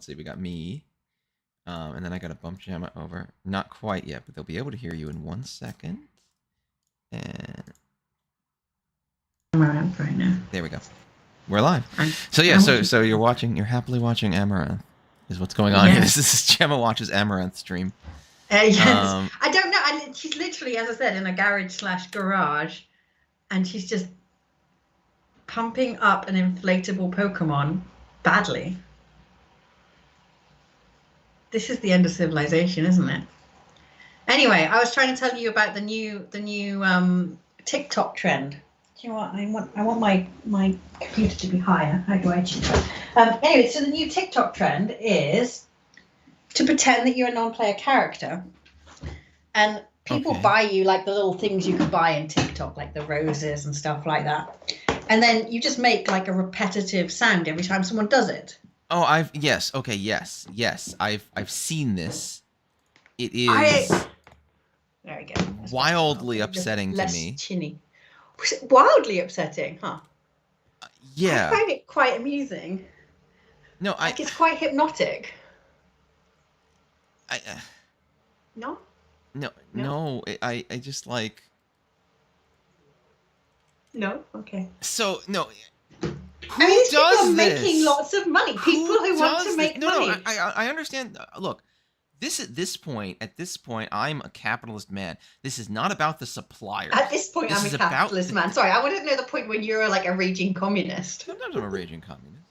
let's see, we got me. And then I gotta bump Gemma over. Not quite yet, but they'll be able to hear you in 1 second. And Amaranth right now. There we go. We're live. So yeah, so you're happily watching Amaranth, is what's going on here. This is Gemma watches Amaranth stream. Yes. I don't know. She's literally, as I said, in a garage, and she's just pumping up an inflatable Pokemon badly. This is the end of civilization, isn't it? Anyway, I was trying to tell you about the new TikTok trend. Do you know what? I want my computer to be higher. How do I achieve that? Anyway, so the new TikTok trend is to pretend that you're a non-player character, and people buy you like the little things you can buy in TikTok, like the roses and stuff like that, and then you just make like a repetitive sound every time someone does it. Oh, yes. I've seen this. It is there we go. Wildly upsetting to me. Chinny. Wildly upsetting, huh? Yeah. I find it quite amusing. No, like it's quite hypnotic. No. I just like. No. Okay. So no. I mean, these people are making lots of money. People who want to make money. No, I understand. Look, at this point, I'm a capitalist man. This is not about the suppliers. At this point, I'm a capitalist man. Sorry, I wanted to know the point when you're like a raging communist. Sometimes I'm a raging communist.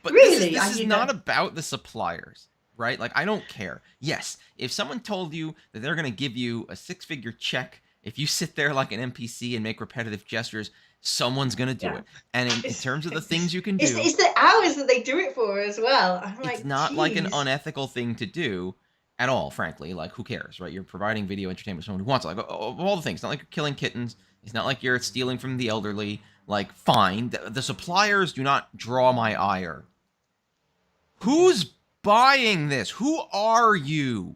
But really, this is not about the suppliers, right? Like, I don't care. Yes, if someone told you that they're going to give you a 6-figure check if you sit there like an NPC and make repetitive gestures, someone's going to do it. And in terms of the things you can do... It's the hours that they do it for as well. It's not like an unethical thing to do at all, frankly. Like, who cares, right? You're providing video entertainment to someone who wants it. Like, of all the things. It's not like you're killing kittens. It's not like you're stealing from the elderly. Like, fine. The suppliers do not draw my ire. Who's buying this? Who are you?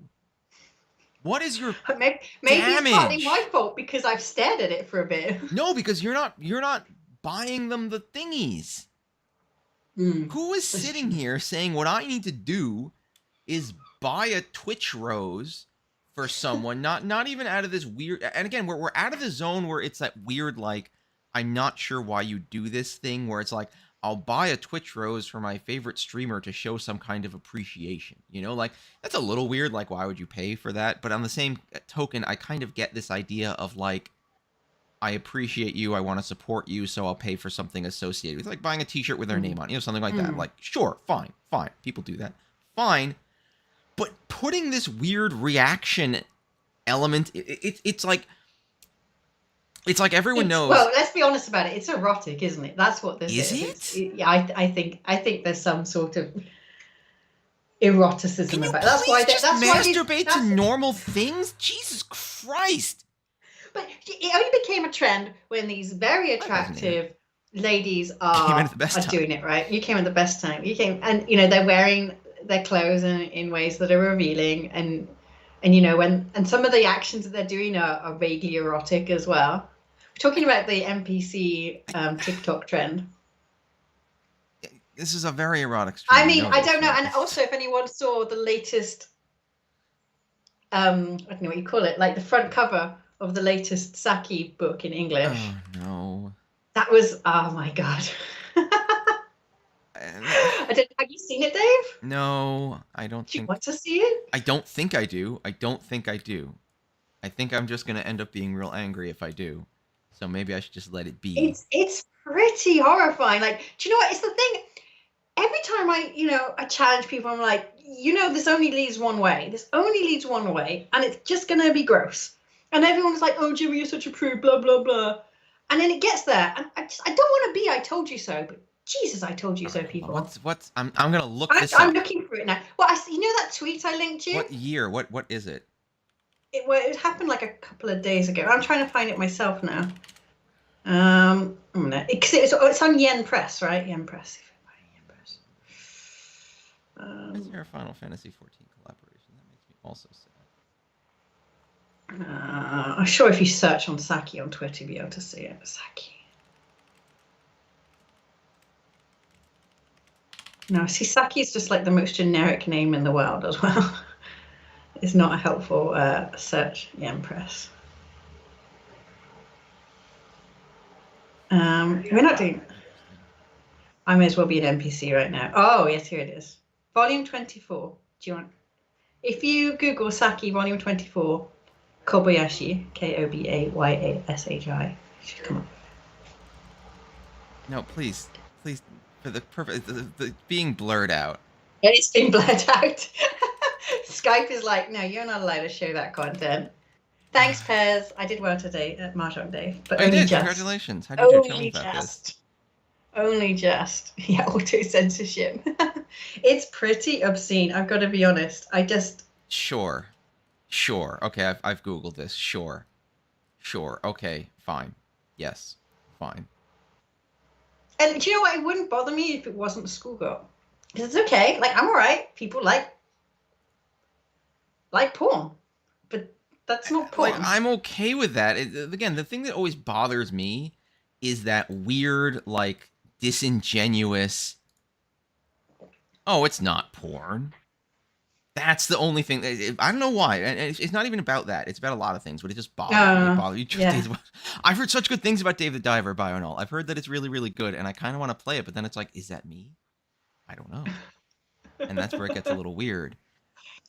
What is your maybe damage? It's partly my fault because I've stared at it for a bit. No, because you're not buying them the thingies. Who is sitting here saying what I need to do is buy a Twitch rose for someone? not even out of this weird. And again, we're out of the zone where it's that weird, like, I'm not sure why you do this thing where it's like, I'll buy a Twitch rose for my favorite streamer to show some kind of appreciation. You know, like, that's a little weird. Like, why would you pay for that? But on the same token, I kind of get this idea of, like, I appreciate you, I want to support you, so I'll pay for something associated with, like, buying a t-shirt with their name on it, you know, something like that. Like, sure, fine. People do that. Fine. But putting this weird reaction element, it's like... It's like everyone knows. Well, let's be honest about it. It's erotic, isn't it? That's what this is. Is it? Yeah, I think there's some sort of eroticism about it. That's why masturbate to normal things. Jesus Christ! But it only became a trend when these very attractive ladies are doing it, right? You came at the best time. You came, and you know they're wearing their clothes in ways that are revealing, and you know and some of the actions that they're doing are vaguely erotic as well. We're talking about the NPC TikTok trend. This is a very erotic stream. I mean, I don't know. And also, if anyone saw the latest, I don't know what you call it, like the front cover of the latest Saki book in English. Oh, no. That was, oh my God. Have you seen it, Dave? No, I don't think. Do you want to see it? I don't think I do. I think I'm just going to end up being real angry if I do. So maybe I should just let it be. It's pretty horrifying. Like, do you know what? It's the thing. Every time I challenge people, I'm like, this only leads one way. This only leads one way, and it's just going to be gross. And everyone's like, oh, Jimmy, you're such a prude, blah, blah, blah. And then it gets there, and I don't want to be I told you so, but Jesus, I told you so, people. I'm going to look this up. I'm looking for it now. Well, you know that tweet I linked you? What year? What is it? It happened like a couple of days ago. I'm trying to find it myself now. It's on Yen Press, right? Yen Press. Is there a Final Fantasy 14 collaboration? That makes me also sad. I'm sure if you search on Saki on Twitter, you'll be able to see it. Saki. No, Sisaki is just like the most generic name in the world as well. It's not a helpful search. Yeah, impress. We're not doing. I may as well be an NPC right now. Oh yes, here it is. Volume 24. Do you want? If you Google Saki Volume 24, Kobayashi, Kobayashi, should come up. No, please, for the purpose, the being blurred out. It's been blurred out. Skype is like, no, you're not allowed to show that content. Thanks, Pez. I did well today at Mahjong Day, but only just. Congratulations. How did you do? Tell me about this. Only just. Yeah, auto censorship. It's pretty obscene. I've got to be honest. Sure. Okay, I've Googled this. Sure. Okay, fine. Yes, fine. And do you know what? It wouldn't bother me if it wasn't schoolgirl. Because it's okay. Like, I'm all right. People like porn. But that's not porn. Like, I'm okay with that. Again, the thing that always bothers me is that weird, like, disingenuous, oh, it's not porn. That's the only thing. I don't know why. And it's not even about that. It's about a lot of things, but it just bothers me. Yeah. I've heard such good things about Dave the Diver by Arnold. I've heard that it's really, really good, and I kind of want to play it, but then it's like, is that me? I don't know. And that's where it gets a little weird.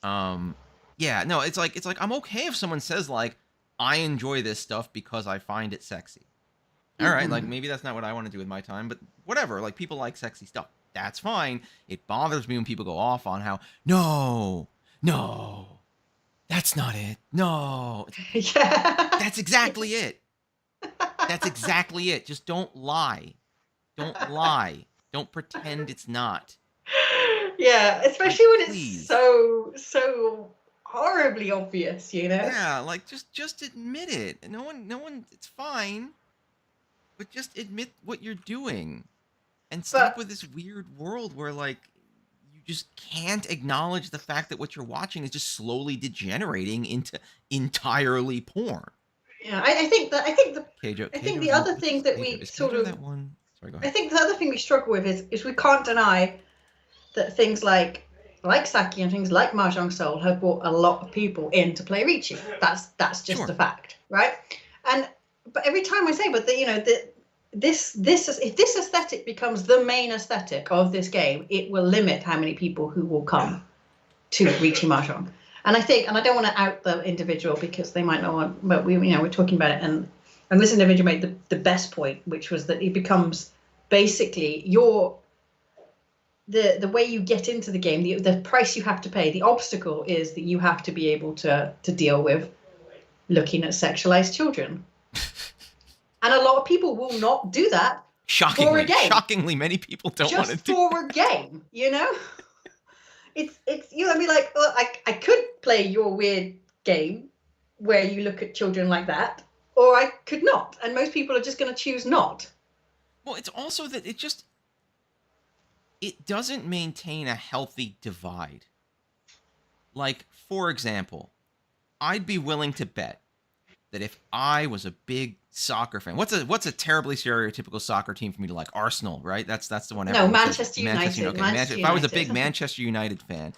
Yeah, no, it's like I'm okay if someone says, like, I enjoy this stuff because I find it sexy. All right, like, maybe that's not what I want to do with my time, but whatever. Like, people like sexy stuff. That's fine. It bothers me when people go off on how, no, that's not it. No. Yeah. That's exactly it. That's exactly it. Just don't lie. Don't lie. Don't pretend it's not. Yeah, especially when it's so horribly obvious, you know? Yeah, like, just admit it. No one, it's fine. But just admit what you're doing. And stop with this weird world where, like, you just can't acknowledge the fact that what you're watching is just slowly degenerating into entirely porn. Yeah, I think the other thing that we sort of, I think the other thing we struggle with is we can't deny that things like Saki and things like Mahjong Soul have brought a lot of people in to play Riichi. That's just a fact, right? But every time I say, if this aesthetic becomes the main aesthetic of this game, it will limit how many people who will come to Riichi Mahjong. And I don't want to out the individual because they might not want, but we're talking about it, and this individual made the best point, which was that it becomes basically the way you get into the game, the price you have to pay, the obstacle is that you have to be able to deal with looking at sexualized children. And a lot of people will not do that for a game. Shockingly, many people don't want to do just for a game, you know? It's I mean, like, well, I could play your weird game where you look at children like that, or I could not. And most people are just going to choose not. Well, it's also that it doesn't maintain a healthy divide. Like, for example, I'd be willing to bet that if I was a big soccer fan, what's a terribly stereotypical soccer team for me to like? Arsenal, right? That's the one. No, Manchester United. Okay. If I was a big Manchester United fan,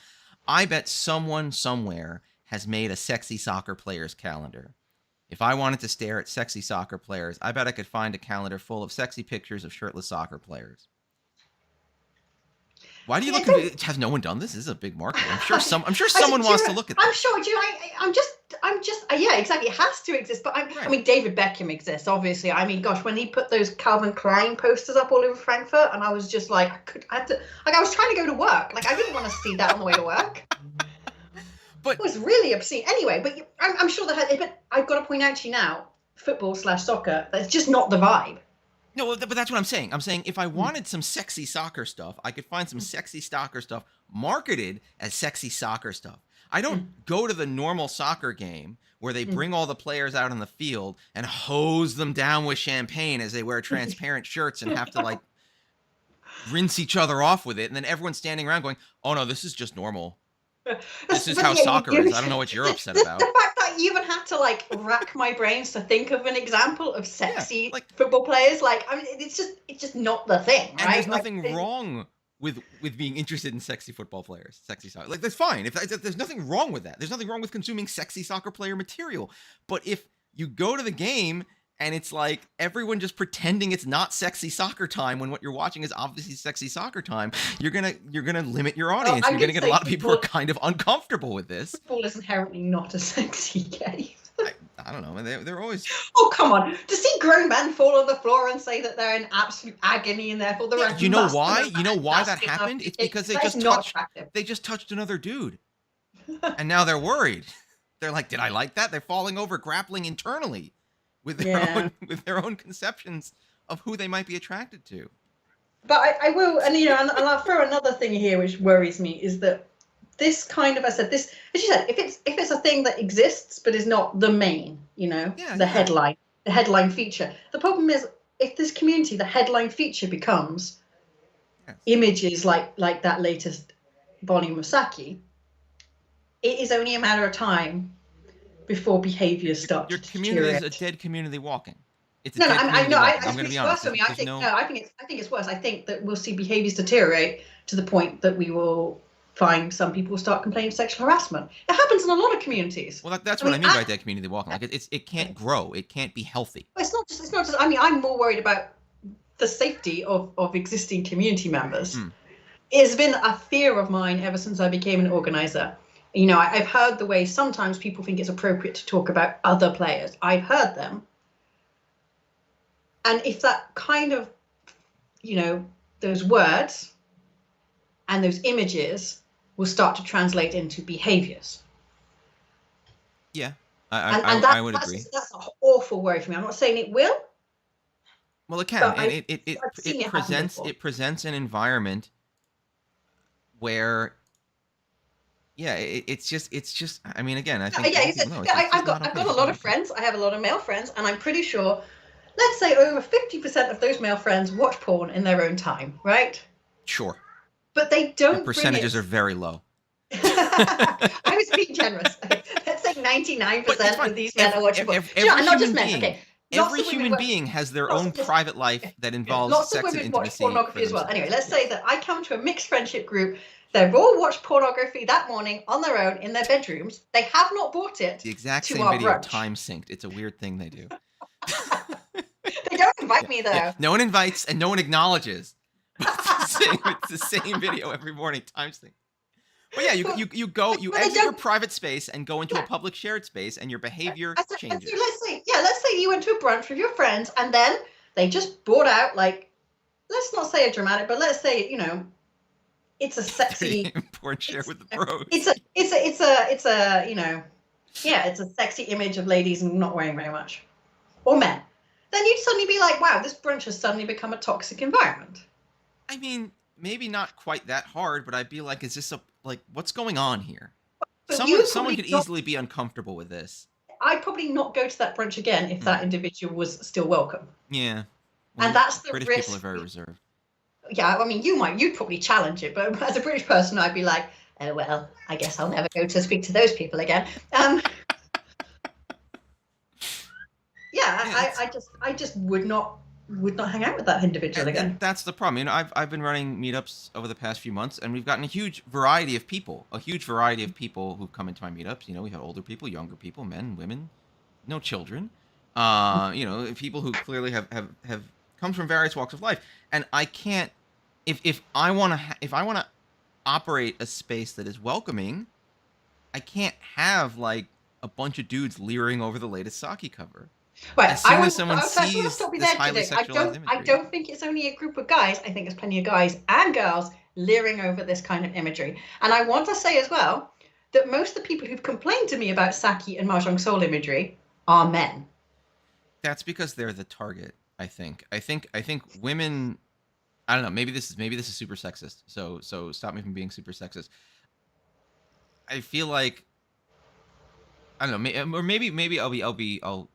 I bet someone somewhere has made a sexy soccer players calendar. If I wanted to stare at sexy soccer players, I bet I could find a calendar full of sexy pictures of shirtless soccer players. Why do you look at it? Has no one done this? This is a big market. I'm sure someone wants to look at this. I'm sure. I'm just. Yeah, exactly. It has to exist. But I mean, David Beckham exists, obviously. I mean, gosh, when he put those Calvin Klein posters up all over Frankfurt, and I was just like, I was trying to go to work. Like, I didn't want to see that on the way to work. But it was really obscene. Anyway, but I'm sure that. But I've got to point out to you now, football/soccer. That's just not the vibe. No, but that's what I'm saying. I'm saying if I wanted some sexy soccer stuff, I could find some sexy soccer stuff marketed as sexy soccer stuff. I don't go to the normal soccer game where they bring all the players out on the field and hose them down with champagne as they wear transparent shirts and have to, like, rinse each other off with it. And then everyone's standing around going, oh, no, this is just normal. This is how soccer is. I don't know what you're upset about. The fact that you even had to, like, rack my brains to think of an example of sexy football players, like, I mean, it's just not the thing, right? And there's nothing wrong with being interested in sexy football players, sexy soccer. Like, that's fine. If there's nothing wrong with that. There's nothing wrong with consuming sexy soccer player material. But if you go to the game and it's like everyone just pretending it's not sexy soccer time when what you're watching is obviously sexy soccer time, you're gonna limit your audience. You're gonna get a lot of people who are kind of uncomfortable with this. Football is inherently not a sexy game. I don't know. They're always. Oh, come on! To see grown men fall on the floor and say that they're in absolute agony and therefore they're. You know why? You know why that happened? It's because they just touched another dude, and now they're worried. They're like, did I like that? They're falling over, grappling internally with their own conceptions of who they might be attracted to. But I will, and and I'll throw another thing here which worries me is that this kind of, as you said, if it's a thing that exists but is not the main, headline feature. The problem is if this community, the headline feature becomes images like that latest volume of Saki, it is only a matter of time before behaviors start to deteriorate. Your community is a dead community walking. It's I'm going to be honest. I think it's worse. I think that we'll see behaviors deteriorate to the point that we will find some people start complaining of sexual harassment. It happens in a lot of communities. Well, that's what I mean by dead community walking. Like it can't grow. It can't be healthy. It's not just. I mean, I'm more worried about the safety of existing community members. It's been a fear of mine ever since I became an organizer. I've heard the way sometimes people think it's appropriate to talk about other players. I've heard them. And if that kind of, those words and those images will start to translate into behaviors. Yeah, I would agree. That's an awful worry for me. I'm not saying it will. Well, it can. And it presents an environment where, it's just. I mean, again, I think. I've got a lot of friends. I have a lot of male friends, and I'm pretty sure. Let's say over 50% of those male friends watch porn in their own time, right? Sure. But they don't. The percentages are very low. I was being generous. Let's say 99% of these men are watching porn. Not just men. Okay. Every human being has their own private life that involves sex and intimacy. Lots of women watch pornography as well. Anyway, let's say that I come to a mixed friendship group. They've all watched pornography that morning on their own in their bedrooms. They have not bought it. The exact same video time synced. It's a weird thing they do. They don't invite me though. Yeah. No one invites and no one acknowledges. It's the same video every morning, time sync. But yeah, you exit your private space and go into a public shared space, and your behavior changes. Let's say you went to a brunch with your friends, and then they just brought out, like, let's not say a dramatic, but let's say it's a sexy porn share with the bros. It's a sexy image of ladies not wearing very much, or men. Then you'd suddenly be like, wow, this brunch has suddenly become a toxic environment. I mean, maybe not quite that hard, but I'd be like, is this what's going on here? Someone could easily be uncomfortable with this. I'd probably not go to that brunch again if that individual was still welcome. Yeah. Well, and that's the British risk. People are very reserved. Yeah, I mean, you'd probably challenge it, but as a British person, I'd be like, oh, well, I guess I'll never go to speak to those people again. I just would not hang out with that individual again. That's the problem. I've been running meetups over the past few months, and we've gotten a huge variety of people who've come into my meetups. We have older people, younger people, men, women, no children. People who clearly have come from various walks of life, and I can't. If I want to operate a space that is welcoming, I can't have like a bunch of dudes leering over the latest Saki cover. Right. As soon as someone sees this highly sexualized imagery. I don't think it's only a group of guys. I think there's plenty of guys and girls leering over this kind of imagery. And I want to say as well that most of the people who've complained to me about Saki and Mahjong Soul imagery are men. That's because they're the target, I think. I think women, I don't know, maybe this is super sexist. So stop me from being super sexist. I feel like, I don't know, or maybe I'll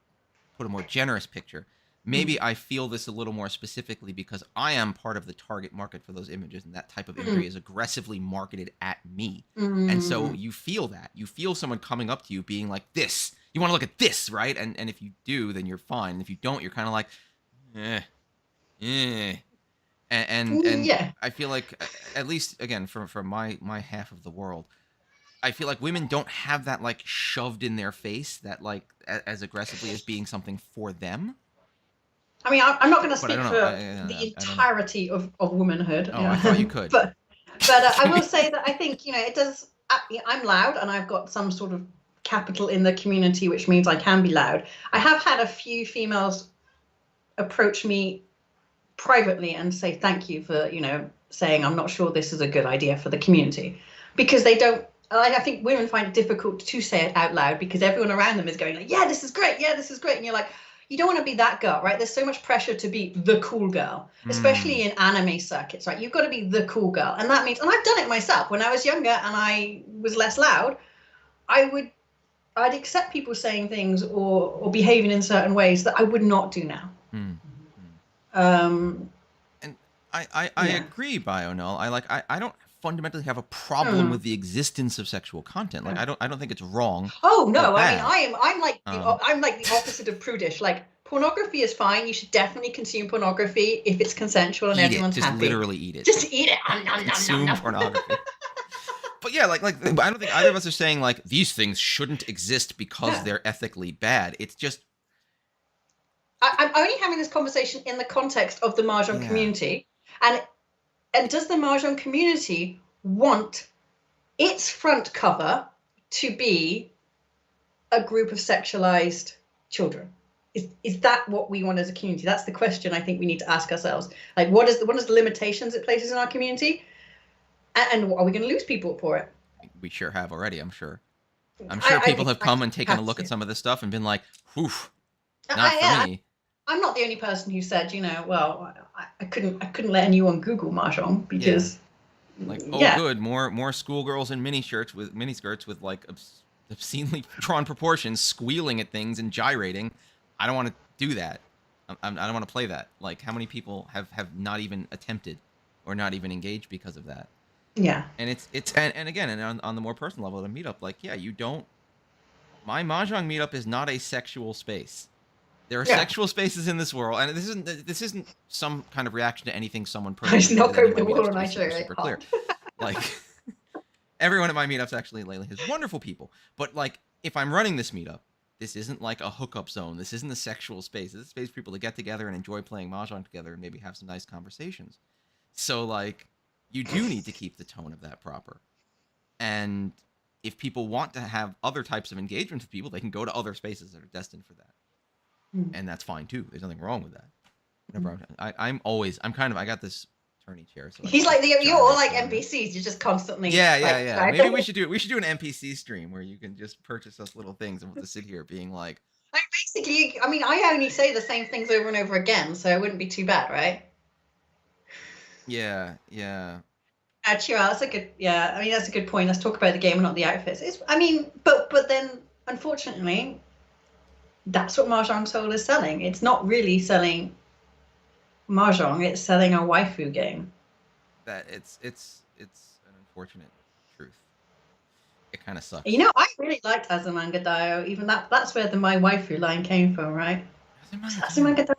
put a more generous picture. Maybe I feel this a little more specifically because I am part of the target market for those images, and that type of imagery is aggressively marketed at me. And so you feel that. You feel someone coming up to you being like, this, you want to look at this, right? And if you do, then you're fine. And if you don't, you're kind of like, and And Yeah. I feel like, at least again from my half of the world, I feel like women don't have that like shoved in their face that like as aggressively as being something for them. I mean, I'm not going to But I speak don't know. for the I don't know. entirety of womanhood. Oh, I thought you could. but I will say that I think, it does. I'm loud, and I've got some sort of capital in the community, which means I can be loud. I have had a few females approach me privately and say thank you for, saying I'm not sure this is a good idea for the community, because they don't. I think women find it difficult to say it out loud because everyone around them is going like, yeah, this is great. Yeah, this is great. And you're like, you don't want to be that girl, right? There's so much pressure to be the cool girl, especially in anime circuits, right? You've got to be the cool girl. And that means, and I've done it myself when I was younger and I was less loud, I'd accept people saying things or behaving in certain ways that I would not do now. And I agree, BioNull. I don't fundamentally have a problem with the existence of sexual content. Like I don't think it's wrong. Oh no, I mean I'm like the opposite of prudish. Like pornography is fine. You should definitely consume pornography if it's consensual and everyone's happy. Just literally eat it. Just eat it. Consume pornography. But yeah, like I don't think either of us are saying like these things shouldn't exist because they're ethically bad. It's just I'm only having this conversation in the context of the Mahjong community, and does the Mahjong community want its front cover to be a group of sexualized children? Is that what we want as a community? That's the question I think we need to ask ourselves. Like, what is the limitations it places in our community, and are we going to lose people for it? We sure have already. I'm sure people have come and taken a look at some of this stuff and been like, "Whew, not for me." I'm not the only person who said, well, I couldn't let anyone Google Mahjong because, good, more schoolgirls in miniskirts with like obscenely drawn proportions, squealing at things and gyrating. I don't want to do that. I don't want to play that. Like, how many people have not even attempted or not even engaged because of that? Yeah. And again, on the more personal level of a meetup, like, you don't. My Mahjong meetup is not a sexual space. There are sexual spaces in this world, and this isn't some kind of reaction to anything someone personally. There's no over the wall, and I super clear. Like, everyone at my meetups actually lately has wonderful people, but like, if I'm running this meetup, this isn't like a hookup zone. This isn't a sexual space. This is a space for people to get together and enjoy playing Mahjong together and maybe have some nice conversations. So like, you do need to keep the tone of that proper, and if people want to have other types of engagement with people, they can go to other spaces that are destined for that. And that's fine too. There's nothing wrong with that. Whenever I got this attorney chair. So he's like you're all like NPCs. You're just constantly. Yeah. Maybe we should do an NPC stream where you can just purchase us little things and we'll just sit here being like. Basically, I mean, I only say the same things over and over again, so it wouldn't be too bad, right? Yeah. Chill out. That's a good. Yeah, I mean, that's a good point. Let's talk about the game and not the outfits. But then unfortunately, that's what Mahjong Soul is selling. It's not really selling Mahjong. It's selling a waifu game. That it's an unfortunate truth. It kind of sucks. I really liked Azumanga Daioh. Even that's where my waifu line came from, right? Azumanga Daioh.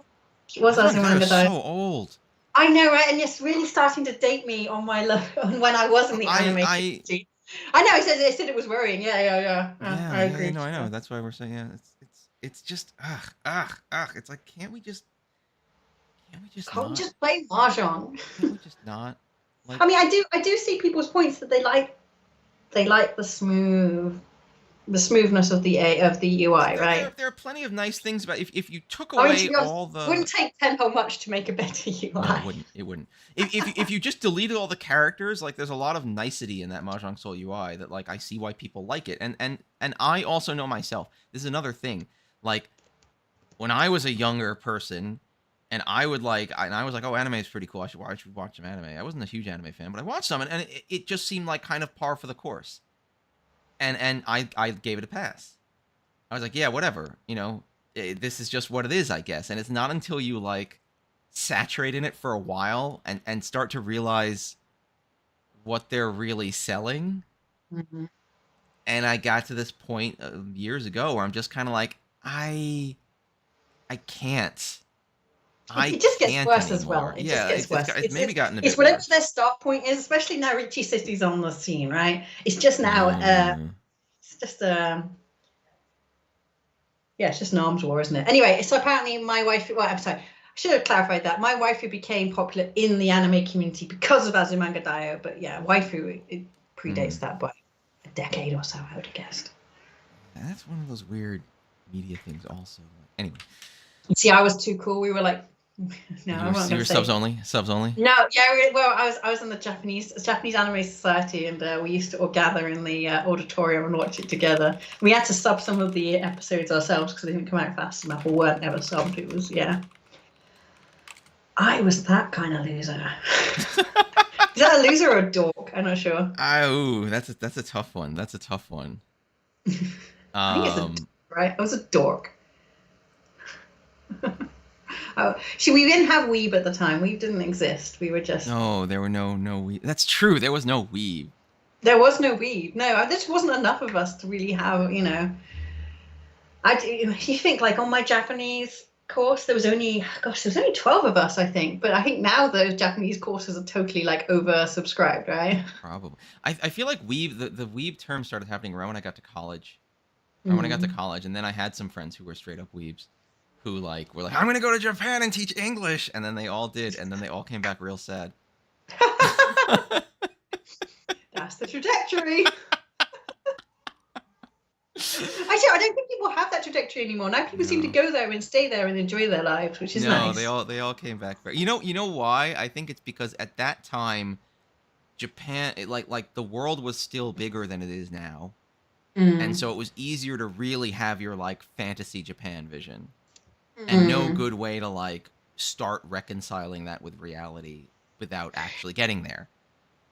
It was Azumanga Daioh. So old. I know, right? And it's really starting to date me on my on when I was in the anime community. I know. I said it was worrying. Yeah. I agree. I know. That's why we're saying it's just it's like can't we just play Mahjong? Can't we just not? Like, I mean, I do see people's points that they like the smoothness of the UI, right? There are plenty of nice things about if you took away all the. It wouldn't take Tenhou much to make a better UI. No, it wouldn't. If you just deleted all the characters, like there's a lot of nicety in that Mahjong Soul UI that like I see why people like it, and I also know myself. This is another thing. Like, when I was a younger person, and I was like, oh, anime is pretty cool. I should watch some anime. I wasn't a huge anime fan, but I watched some, and it just seemed like kind of par for the course. And I gave it a pass. I was like, yeah, whatever. This is just what it is, I guess. And it's not until you like saturate in it for a while and start to realize what they're really selling. Mm-hmm. And I got to this point years ago where I'm just kind of like, I can't. I It just gets can't worse as well. anymore. It just Yeah, gets worse. it's maybe gotten a It's bit whatever worse. their start point is, especially now Richie City's on the scene, right? It's just now, it's just it's just an arms war, isn't it? Anyway, so apparently my wife, well, I'm sorry, I should have clarified that. My waifu became popular in the anime community because of Azumanga Daioh, but yeah, waifu, it predates that by a decade or so, I would have guessed. That's one of those weird media things also. Anyway. See, I was too cool. We were like, no, I'm not going to say. You were subs only? Subs only? No, yeah, well, I was in the Japanese Anime Society, and we used to all gather in the auditorium and watch it together. We had to sub some of the episodes ourselves because they didn't come out fast enough or weren't ever subbed. It was, I was that kind of loser. Is that a loser or a dork? I'm not sure. Oh, that's a tough one. That's a tough one. I think it's a dork, right? I was a dork. Oh, see, we didn't have Weeb at the time. Weeb didn't exist. We were just... No, there were no Weeb. That's true. There was no Weeb. There was no Weeb. No, there just wasn't enough of us to really have, you know... You think, like, on my Japanese course, there was only 12 of us, I think. But I think now those Japanese courses are totally, like, oversubscribed, right? Probably. I feel like Weeb, the Weeb term started happening around when I got to college. Or when I got to college, and then I had some friends who were straight up Weebs. Who were like, I'm gonna go to Japan and teach English, and then they all did, and then they all came back real sad. That's the trajectory. Actually, I don't think people have that trajectory anymore. Now people seem to go there and stay there and enjoy their lives, which is nice. No, they all came back. You know why? I think it's because at that time, Japan, like the world was still bigger than it is now, and so it was easier to really have your like fantasy Japan vision. And no good way to like start reconciling that with reality without actually getting there.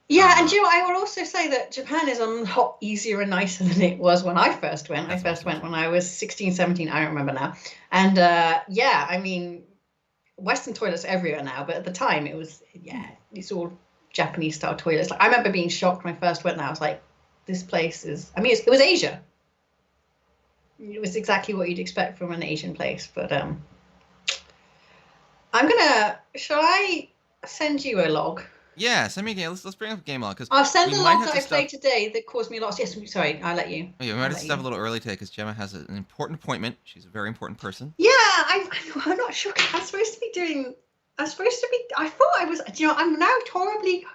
Yeah, and you know, I will also say that Japan is a lot easier and nicer than it was when I first went. I first went when I was 16, 17, I don't remember now. And yeah, I mean, Western toilets are everywhere now, but at the time it was, it's all Japanese style toilets. Like, I remember being shocked when I first went there. I was like, this place is, I mean, it was Asia. It was exactly what you'd expect from an Asian place, but shall I send you a log? Yeah, send me a game. Let's bring up a game log, because I'll send the log that I played today that caused me lots. Yes, sorry, I'll let you. Oh, yeah, we might have to stop a little early today because Gemma has an important appointment. She's a very important person. Yeah, I'm not sure. I thought I was, you know, I'm now horribly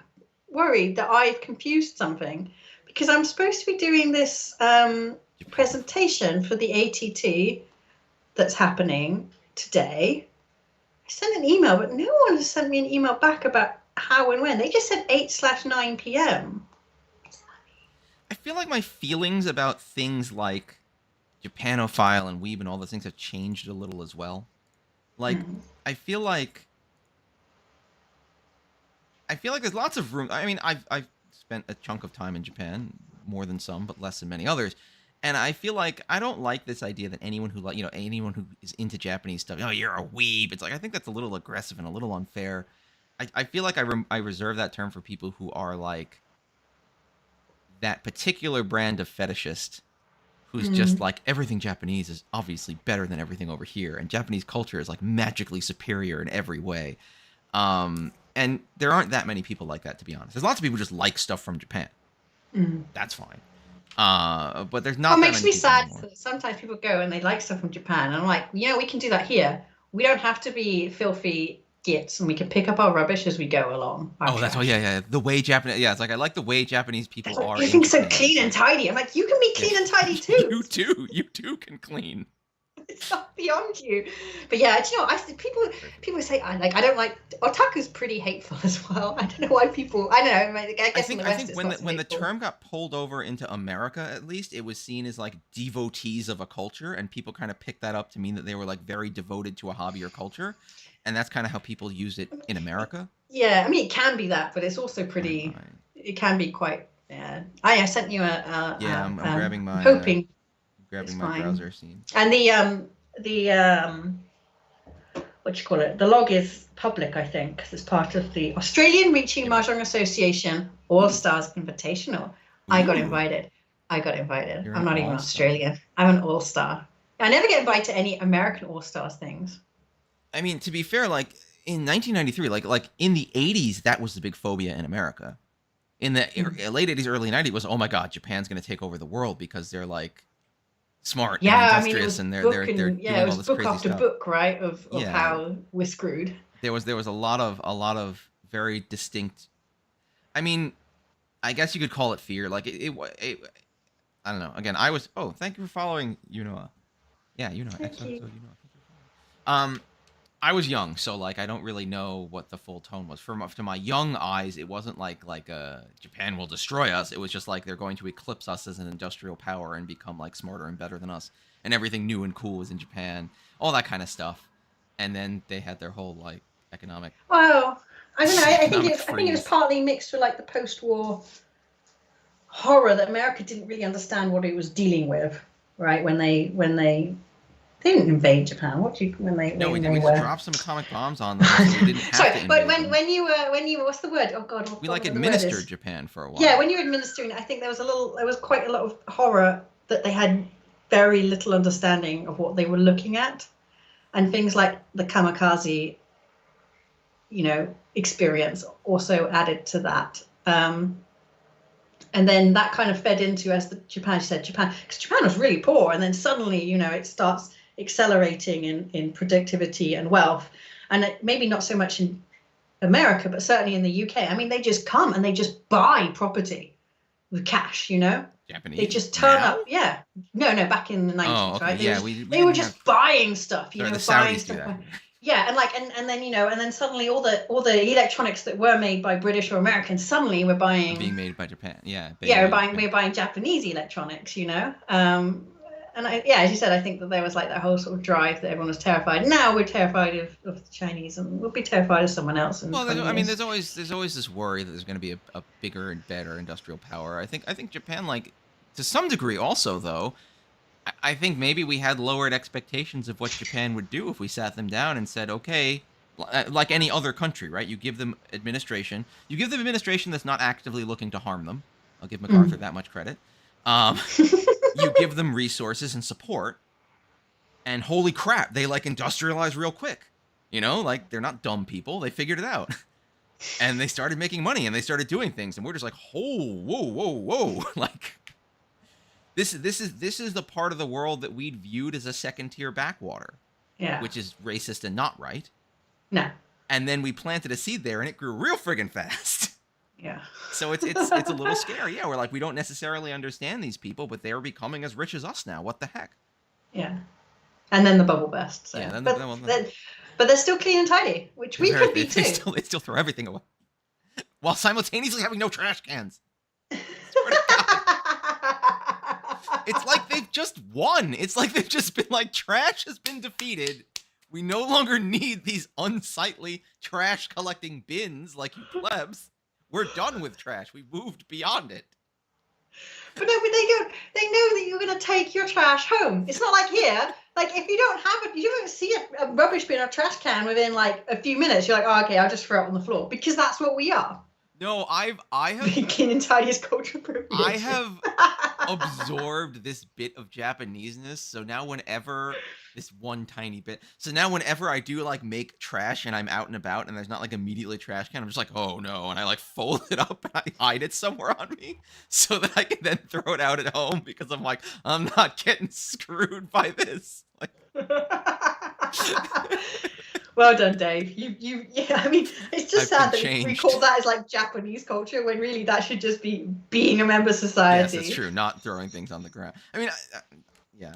worried that I've confused something because I'm supposed to be doing this presentation for the ATT that's happening today. I sent an email, but no one has sent me an email back about how and when. They just said 8/9 p.m. I feel like my feelings about things like Japanophile and Weeb and all those things have changed a little as well. Like, I feel like there's lots of room. I mean, I've spent a chunk of time in Japan, more than some, but less than many others. And I feel like I don't like this idea that anyone who anyone who is into Japanese stuff, oh, you're a weeb. It's like, I think that's a little aggressive and a little unfair. I feel like I reserve that term for people who are like that particular brand of fetishist who's just like, everything Japanese is obviously better than everything over here, and Japanese culture is like magically superior in every way. And there aren't that many people like that, to be honest. There's lots of people who just like stuff from Japan. That's fine. But there's not. It makes me sad that sometimes people go and they like stuff from Japan, and I'm like, we can do that here. We don't have to be filthy gits, and we can pick up our rubbish as we go along. That's all. Yeah. The way Japanese. Yeah, it's like I like the way Japanese people are. Everything's so clean and tidy. I'm like, you can be clean and tidy too. You too can clean. It's not beyond you. But yeah, do you know, people say I don't like otaku's pretty hateful as well. I don't know why people. I don't know. I think when the term got pulled over into America, at least, it was seen as like devotees of a culture, and people kind of picked that up to mean that they were like very devoted to a hobby or culture, and that's kind of how people use it in America. Yeah, I mean, it can be that, but it's also pretty. Right. It can be quite. Yeah, I sent you a. I'm grabbing my. Hoping. Grabbing my browser scene. And the what you call it? The log is public, I think, because it's part of the Australian Reaching Mahjong Association All Stars Invitational. I got invited. You're I'm not even Australian. I'm an All Star. I never get invited to any American All Stars things. I mean, to be fair, like in 1993, like in the 80s, that was the big phobia in America. In the late 80s, early 90s, was, oh my God, Japan's going to take over the world because they're like smart and industrious, and they're doing all this crazy after stuff. Book, right, of how we're screwed. There was a lot of very distinct. I mean, I guess you could call it fear. Like it I don't know. Again, I was. Oh, thank you for following, Yunoa. Yeah, Yunoa. Thank you. I was young, so like I don't really know what the full tone was. To my young eyes, it wasn't like Japan will destroy us. It was just like they're going to eclipse us as an industrial power and become like smarter and better than us, and everything new and cool was in Japan, all that kind of stuff. And then they had their whole like economic. Well, I don't know. I think it was partly mixed with like the post-war horror that America didn't really understand what it was dealing with, right? When they didn't invade Japan. We just dropped some atomic bombs on them. So we didn't have Sorry, to but when you what's the word? Oh God, we like administered Japan for a while. Yeah, when you were administering, I think there was quite a lot of horror that they had very little understanding of what they were looking at, and things like the kamikaze, experience also added to that. And then that kind of fed into, as Japan, because Japan was really poor, and then suddenly, it starts accelerating in productivity and wealth, and maybe not so much in America, but certainly in the UK. I mean, they just come and they just buy property with cash, Japanese. They just turn up. Yeah. No, back in the 90s, okay. right? Yeah, they were just buying stuff, the buying Saudis stuff. Do that. Yeah, and then and then suddenly all the electronics that were made by British or Americans suddenly we're buying being made by Japan. Yeah. We're buying Japanese electronics, and as you said, I think that there was like that whole sort of drive that everyone was terrified. Now we're terrified of the Chinese, and we'll be terrified of someone else. There's always this worry that there's going to be a bigger and better industrial power. I think Japan, like to some degree, also though. I think maybe we had lowered expectations of what Japan would do if we sat them down and said, okay, like any other country, right? You give them administration. You give them administration that's not actively looking to harm them. I'll give MacArthur that much credit. You give them resources and support, and holy crap, they like industrialize real quick. Like they're not dumb people. They figured it out. And they started making money, and they started doing things, and we're just like, whoa. Like, This is the part of the world that we'd viewed as a second-tier backwater. Yeah. Which is racist and not right. No. And then we planted a seed there, and it grew real friggin' fast. Yeah. So it's a little scary. Yeah, we're like, we don't necessarily understand these people, but they're becoming as rich as us now. What the heck? Yeah. And then the bubble burst. So. Yeah. But they're still clean and tidy, which we could be too. They still throw everything away, while simultaneously having no trash cans. It's like they've just won. It's like they've just been like, trash has been defeated. We no longer need these unsightly trash collecting bins like you plebs. We're done with trash. We moved beyond it. But no, they know that you're going to take your trash home. It's not like here. Like if you don't have it, you don't see a rubbish bin or trash can within like a few minutes. You're like, oh, okay, I'll just throw it on the floor, because that's what we are. No, I have clean and tidy is culture appropriation. I have absorbed this bit of Japaneseness, so now whenever this one tiny bit, so now whenever I do like make trash and I'm out and about and there's not like immediately trash can, I'm just like, oh no, and I like fold it up and I hide it somewhere on me so that I can then throw it out at home, because I'm like, I'm not getting screwed by this. Like. Well done, Dave. Yeah, I mean, it's just sad that we call that as like Japanese culture, when really that should just be being a member society. Yes, that's true. Not throwing things on the ground. I mean, yeah.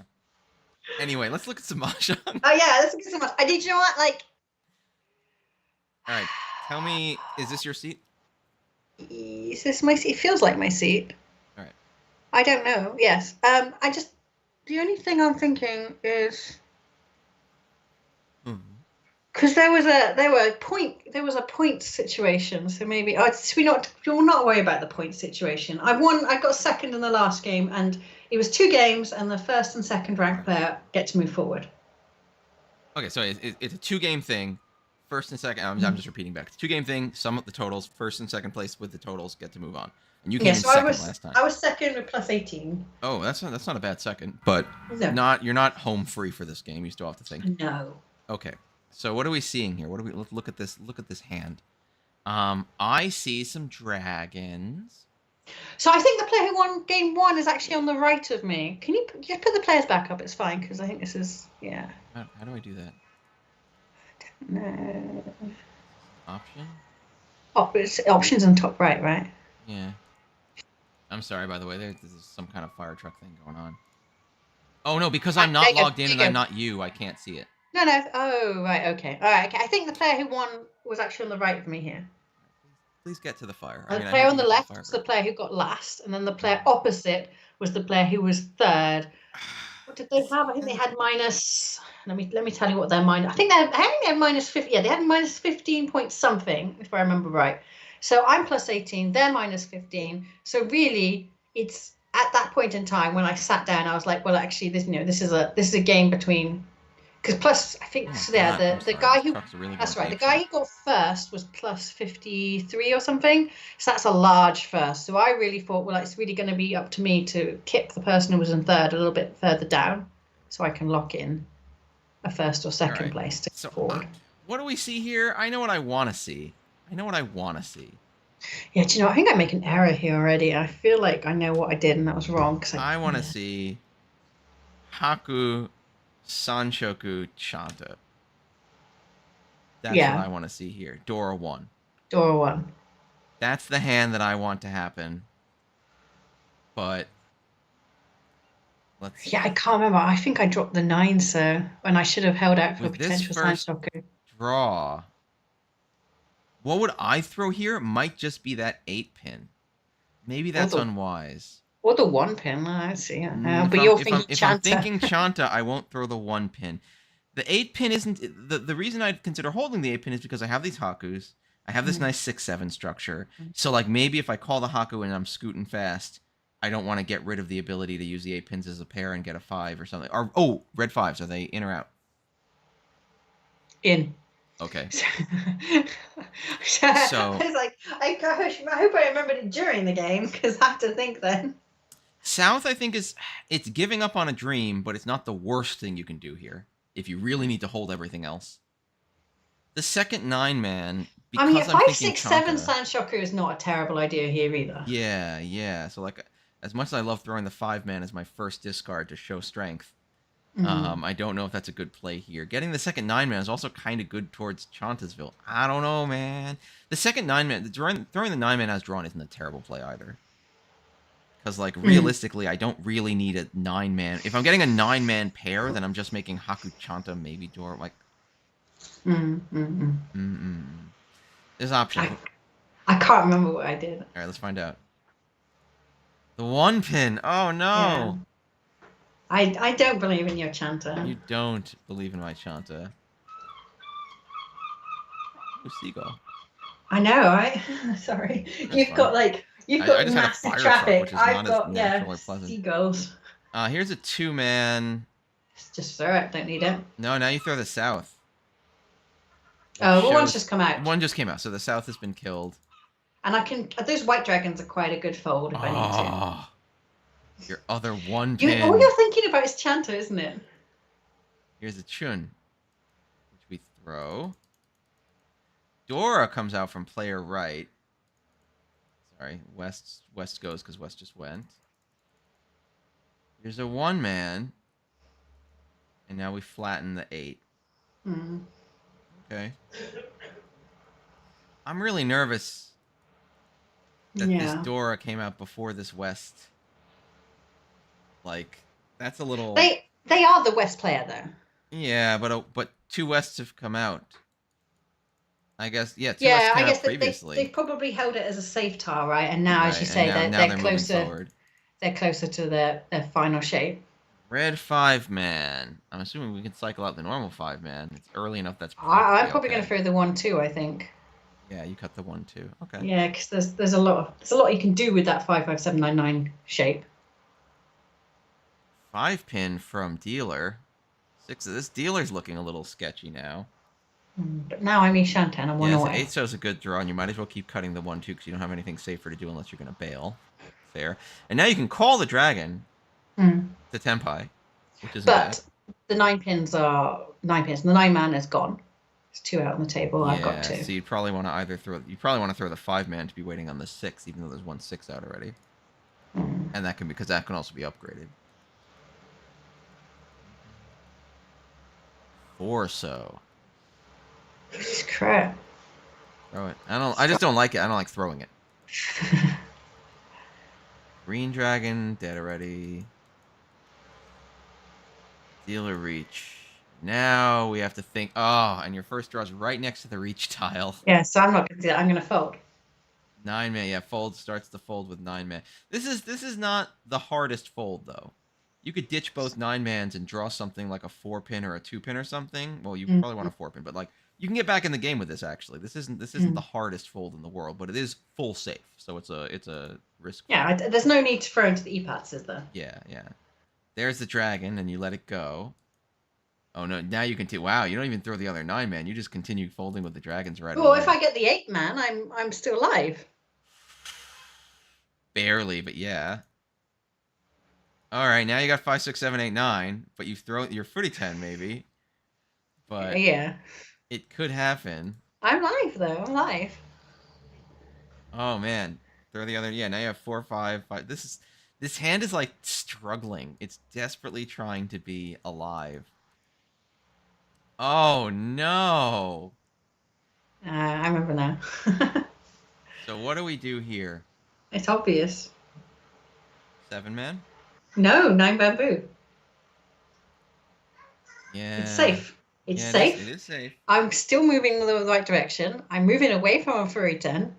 Anyway, let's look at some Mahjong. Oh yeah, let's look at some Mahjong. Did you know what? Like, all right, tell me, is this your seat? Is this my seat? It feels like my seat. All right. I don't know. Yes. The only thing I'm thinking is. Because there was a point situation, so maybe we'll not worry about the point situation. I got second in the last game, and it was 2 games, and the first and second ranked player get to move forward. Okay, so it's a 2-game thing. First and second, I'm just repeating back. It's a 2-game thing. Sum up the totals. First and second place with the totals get to move on. And you came in second last time. I was second with plus 18. Oh, that's not a bad second, but no. you're not home free for this game. You still have to think. No. Okay. So what are we seeing here? What do we look at this? Look at this hand. I see some dragons. So I think the player who won game 1 is actually on the right of me. Can you just put the players back up? It's fine because I think this is How do I do that? No. Option. Options on top right. Yeah. I'm sorry, by the way. There's some kind of fire truck thing going on. Oh no, because I'm not logged in and I'm not you, I can't see it. No. Oh right, okay. All right. Okay. I think the player who won was actually on the right of me here. Please get to the fire. The player on the left was the player who got last, and then the player opposite was the player who was third. What did they have? I think they had minus. Let me tell you what their minus. I think they had minus 50. Yeah, they had minus 15 point something, if I remember right. So I'm plus 18. They're minus 15. So really, it's at that point in time when I sat down, I was like, well, actually, this is a game between. Because plus, I think the guy who the guy who got first was plus 53 or something. So that's a large first. So I really thought, well, it's really going to be up to me to kick the person who was in third a little bit further down, so I can lock in a first or second place to forward. What do we see here? I know what I want to see. Yeah, do you know? I think I make an error here already. I feel like I know what I did and that was wrong. I want to see Haku Sanshoku Chanta. That's what I want to see here. Dora 1. That's the hand that I want to happen. But let's see. Yeah, I can't remember. I think I dropped the 9, so when I should have held out for a potential Sanshoku. Draw. What would I throw here? It might just be that 8-pin. Maybe that's unwise. Or the 1-pin, I see. But you're thinking Chanta. If I'm thinking Chanta, I won't throw the 1-pin. The 8-pin isn't... The reason I'd consider holding the 8-pin is because I have these Hakus. I have this nice 6-7 structure. So, like, maybe if I call the Haku and I'm scooting fast, I don't want to get rid of the ability to use the 8-pins as a pair and get a 5 or something. Or, red 5s. Are they in or out? In. Okay. So I was like, I hope I remembered it during the game, because I have to think then. South, I think, it's giving up on a dream, but it's not the worst thing you can do here if you really need to hold everything else. The second 9-man, because I mean, 5, 6, 7 Sanshoku is not a terrible idea here either. Yeah. So, like, as much as I love throwing the 5-man as my first discard to show strength, I don't know if that's a good play here. Getting the second 9-man is also kind of good towards Chantasville. I don't know, man. The second 9-man, throwing the 9-man as drawn isn't a terrible play either. Because, like, realistically, I don't really need a 9-man. If I'm getting a 9-man pair, then I'm just making Haku Chanta, maybe Dora, like... There's options. I can't remember what I did. Alright, let's find out. The 1-pin! Oh, no! Yeah. I don't believe in your Chanta. You don't believe in my Chanta. Ooh, seagull. I know, right? Sorry. You've got massive traffic. I've got seagulls. Here's a 2-man. Just throw it. Don't need it. No, now you throw the south. One's just come out. One just came out, so the south has been killed. And those white dragons are quite a good fold if I need to. Your other 1-pin. All you're thinking about is Chanta, isn't it? Here's a Chun, which we throw. Dora comes out from player right. Sorry, West goes because West just went. Here's a 1-man. And now we flatten the 8. Okay. I'm really nervous that this Dora came out before this West. Like, that's a little... They are the West player, though. Yeah, but 2 Wests have come out. I guess, 2 Wests came out previously. They probably held it as a safe tile, right? And now, as you say, they're closer. They're closer to their final shape. Red 5-man. I'm assuming we can cycle out the normal 5-man. It's early enough. I'm probably going to throw the 1-2. I think. Yeah, you cut the 1-2. Okay. Yeah, because there's a lot you can do with that 5-5-7-9-9 shape. 5-pin from dealer. 6. This dealer's looking a little sketchy now. But now I'm Shanta and I'm one away. 8 show's a good draw, and you might as well keep cutting the 1-2 because you don't have anything safer to do unless you're going to bail. Fair. And now you can call the dragon to Tenpai, which isn't bad. But the 9 pins are 9 pins. The 9-man is gone. There's 2 out on the table. Yeah, I've got 2. so you'd probably want to either throw the 5-man to be waiting on the 6, even though there's 1 6 out already. And that can because that can also be upgraded. 4 so. Jesus crap. Throw it. I just don't like it. I don't like throwing it. Green dragon, dead already. Dealer reach. Now we have to think. Oh, and your first draw is right next to the reach tile. Yeah, so I'm not going to do that. I'm going to fold. 9-man, yeah, fold starts the fold with 9-man. This is not the hardest fold though. You could ditch both 9-mans and draw something like a 4-pin or a 2-pin or something. Well, you probably want a 4-pin, but like you can get back in the game with this actually. This isn't the hardest fold in the world, but it is full safe, so it's a risk. Yeah, there's no need to throw into the e-pats, is there? Yeah. There's the dragon, and you let it go. Oh no! Now you can wow! You don't even throw the other 9-man. You just continue folding with the dragons right away. Well, if I get the 8-man, I'm still alive. Barely, but yeah. All right, now you got 5, 6, 7, 8, 9, but you throw your footy 10 maybe. But yeah, it could happen. I'm live though. I'm live. Oh man, throw the other. Yeah, now you have 4, 5, 5. This hand is like struggling. It's desperately trying to be alive. Oh no! I remember now. So what do we do here? It's obvious. 7-man? No, 9 bamboo. Yeah. It's safe. It's safe. It is safe. I'm still moving in the right direction. I'm moving away from a furry 10.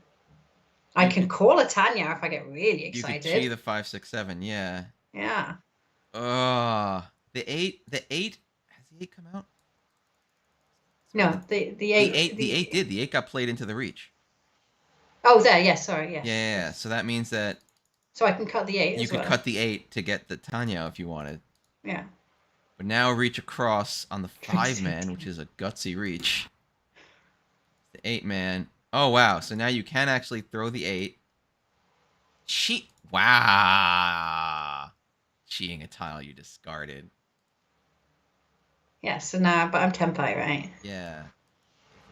I can call a Tanya if I get really excited. You could chi the 5, 6, 7, yeah. Yeah. The 8 has the 8 come out? No, the 8. The 8 did. The 8 got played into the reach. Oh, there. Yes, sorry. Yes. Yeah. So that means that. So I can cut the 8. You could cut the 8 to get the Tanya if you wanted. Yeah. But now reach across on the 5-man, which is a gutsy reach. The 8-man. Oh wow! So now you can actually throw the 8. Wow. Cheating a tile you discarded. Yeah. So now, but I'm tempai, right? Yeah.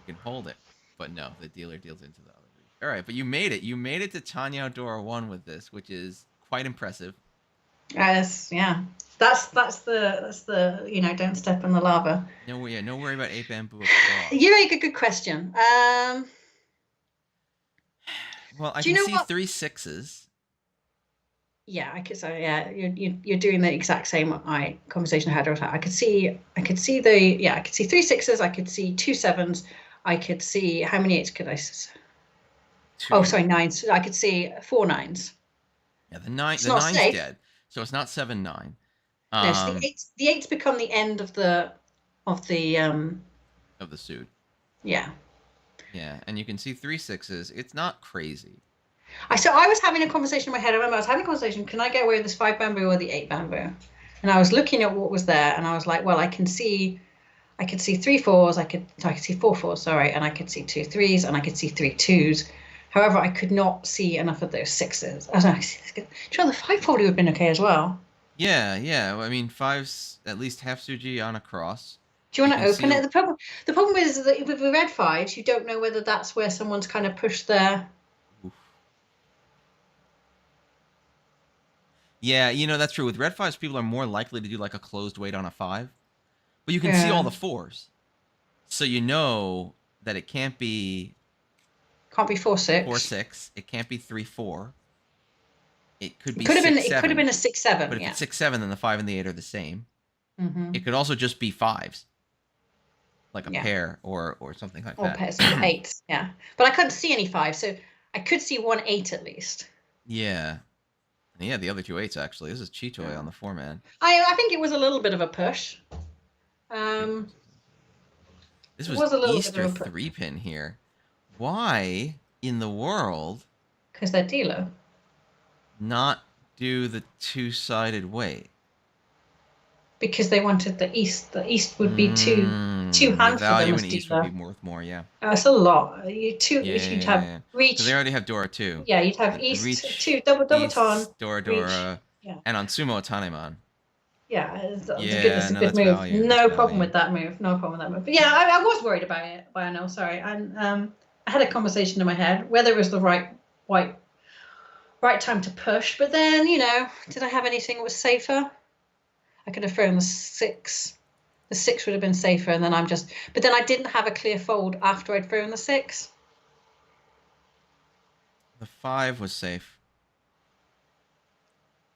You can hold it, but no, the dealer deals into the other. All right, but you made it. You made it to Tanya Outdoor 1 with this, which is quite impressive. Yes, yeah. That's the don't step in the lava. No worry about 8 bamboo. You make a good question. Well, I can see 3 6s. Yeah, I could. So yeah, you're doing the exact same conversation I had. I could see 3 6s. I could see 2 7s. I could see how many 8s could I? 2. Oh, sorry, 9s. I could see 4 9s. Yeah, the 9's dead, so it's not 7 9. No, so the 8s become the end of the suit. Yeah. Yeah, and you can see 3 6s. It's not crazy. So I was having a conversation in my head. I remember I was having a conversation. Can I get away with this 5 bamboo or the 8 bamboo? And I was looking at what was there, and I was like, well, I could see 3 4s. I could see 4 4s. Sorry, and I could see 2 3s, and I could see 3 2s. However, I could not see enough of those 6s. I was like, sure, the 5 would have been okay as well. Yeah. I mean, 5's at least half Suji on a cross. Do you want to open it? The problem is that with the red 5s, you don't know whether that's where someone's kind of pushed their. Oof. Yeah, that's true. With red 5s, people are more likely to do like a closed weight on a 5. But you can see all the 4s. So you know that it can't be 4 6. 4 6. It can't be 3 4. It could be. It could have 6, been. 7. It could have been a 6 7. But if it's 6 7, then the 5 and the 8 are the same. Mm-hmm. It could also just be 5s, like a pair or something like that. Or pairs of 8s. Yeah, but I couldn't see any 5s, so I could see 1 8 at least. Yeah. Yeah, the other 2 8s actually. This is Chitoy on the 4-man. I think it was a little bit of a push. This was Easter 3-pin here. Why in the world? Because they're dealer. Not do the 2-sided weight. Because they wanted the east. The east would be too hand for them as value in dealer. east would be worth more, yeah. That's a lot. If you'd have reach. So they already have Dora too. Yeah, you'd have east reach, 2 double ton. Dora, yeah. and on Sumo Taneman. Yeah, it's a Yeah, good that's move. value. No That's problem value. with that move. No problem with that move. But yeah, I was worried about it. But no, sorry. And I had a conversation in my head whether it was the right time to push. But then, did I have anything that was safer? I could have thrown the 6. The 6 would have been safer, and then but then I didn't have a clear fold after I'd thrown the 6. The 5 was safe.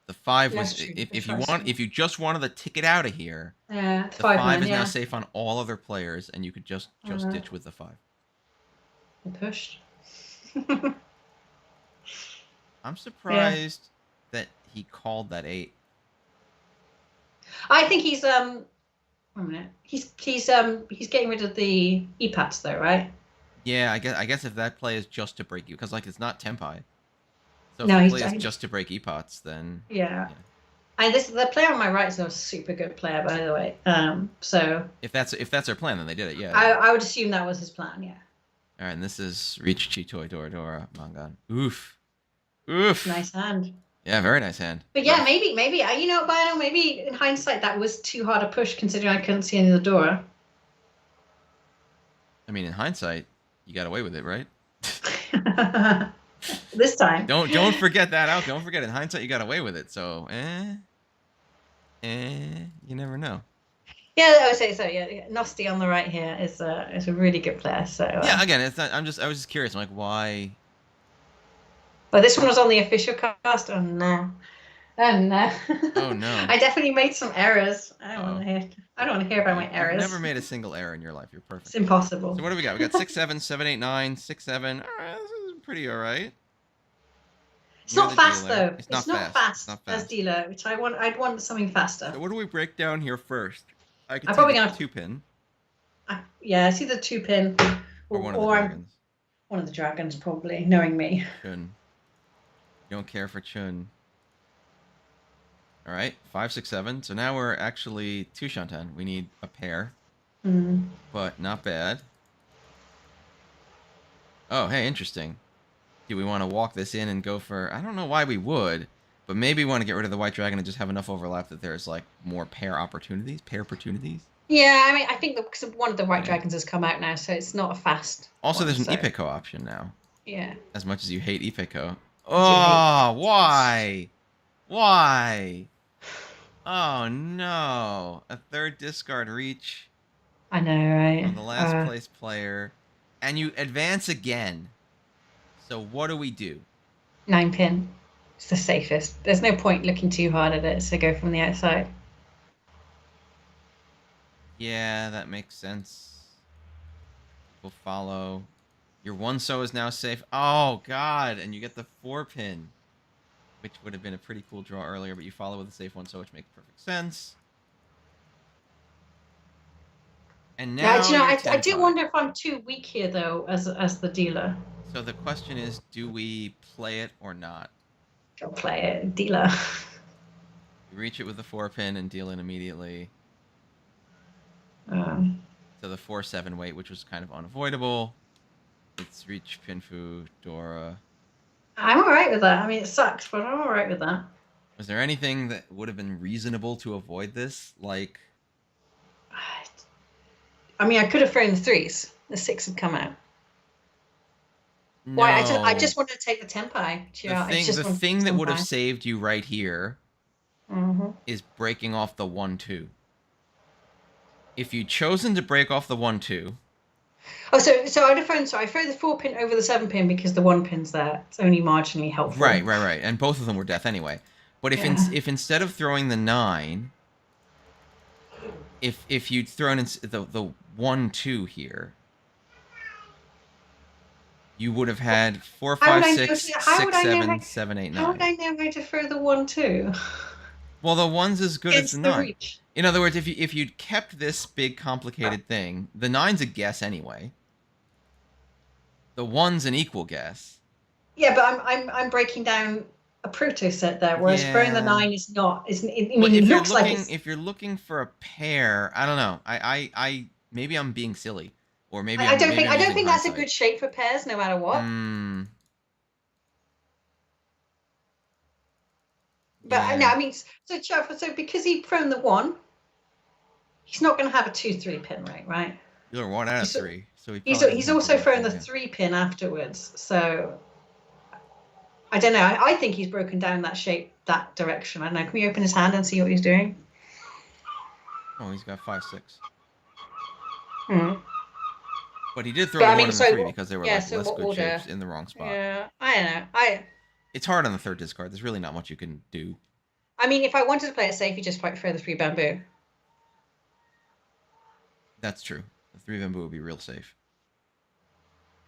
The 5 was if you just wanted the ticket out of here. Yeah, the 5 is now safe on all other players, and you could just ditch with the 5. I pushed. I'm surprised that he called that 8. I think he's Wait a minute. He's getting rid of the EPATs though, right? Yeah, I guess if that play is just to break you, because like it's not Tempai. So if No, the play is just to break EPOTs, then yeah. And the player on my right is a super good player, by the way. So if that's their plan, then they did it. Yeah. I would assume that was his plan. Yeah. All right, and this is Reach Chitoi Dora Mangan. Oof. Nice hand. Yeah, very nice hand. But yeah, maybe Bino, maybe in hindsight that was too hard a push considering I couldn't see any of the Dora. I mean, in hindsight, you got away with it, right? This time. Don't forget that out. Don't forget, in hindsight, you got away with it. So, you never know. Yeah, I would say so. Yeah, Nosti on the right here is a really good player. So yeah, again, it's not. I was just curious. I'm like, why? But this one was on the official cast. Oh no. Oh no. Oh no. I definitely made some errors. I don't want to hear about my errors. You've never made a single error in your life. You're perfect. It's impossible. So what do we got? We got 6, 7, 7, 8, 9, 6, 7. All right, this is pretty all right. It's not fast though. It's not fast as dealer, which I'd want something faster. So what do we break down here first? I'm probably gonna 2-pin. Yeah, I see the 2-pin or one of the dragons. One of the dragons, probably, knowing me. Chun. You don't care for Chun. All right, 5, 6, 7. So now we're actually 2 Shantan. We need a pair, but not bad. Oh, hey, interesting. Do we want to walk this in and go for... I don't know why we would, but maybe we want to get rid of the white dragon and just have enough overlap that there's like more pair opportunities. Yeah, I mean, I think because one of the white dragons has come out now, so it's not a fast. Also, there's an Ipeco option now. Yeah. As much as you hate Ipeco. Oh, why? Why? Oh no! A 3rd discard reach. I know, right? On the last place player, and you advance again. So what do we do? 9-pin. It's the safest. There's no point looking too hard at it, so go from the outside. Yeah, that makes sense. We'll follow. Your 1-so is now safe. Oh god! And you get the 4-pin. Which would have been a pretty cool draw earlier, but you follow with a safe 1-so, which makes perfect sense. And now, I do wonder if I'm too weak here, though, as the dealer. So the question is, do we play it or not? Go play it, dealer. You reach it with the 4-pin and deal in immediately. So the 4-7 wait, which was kind of unavoidable. It's reach Pinfu, Dora. I'm alright with that. I mean, it sucks, but I'm alright with that. Was there anything that would have been reasonable to avoid this? Like... I mean, I could have thrown the 3s. The 6 had come out. No. Why? I just wanted to take the Tempai. The thing that would have saved you right here is breaking off the 1-2. If you'd chosen to break off the 1-2... Oh, so I'd have thrown... So I throw the 4-pin over the 7-pin because the 1-pin's there. It's only marginally helpful. Right. And both of them were death anyway. But if instead of throwing the 9... If you'd thrown in the 1-2 here... You would have had 4, 5, 6, 6, 7, 7, 8, 9. How would I know how to throw the 1-2? Well, the 1's as good as the 9. Reach. In other words, if you'd kept this big complicated thing, the 9's a guess anyway. The 1's an equal guess. Yeah, but I'm breaking down a proto set there, whereas throwing the 9 is not. It looks like if you're looking for a pair, I don't know. I maybe I'm being silly. Or maybe I don't think that's a good shape for pairs, no matter what. But no, I mean, so because he thrown the 1, he's not going to have a 2-3 pin, right? Either 1 out of 3. So he's also thrown the 3 pin afterwards. So I don't know. I think he's broken down that shape, that direction. I don't know. Can we open his hand and see what he's doing? Oh, he's got 5-6. Hmm. But he did throw the 1 and the 3 because they were like less good order? shapes in the wrong spot. Yeah, I don't know. It's hard on the 3rd discard. There's really not much you can do. I mean, if I wanted to play it safe, you just fight for the 3 bamboo. That's true. The 3 bamboo would be real safe.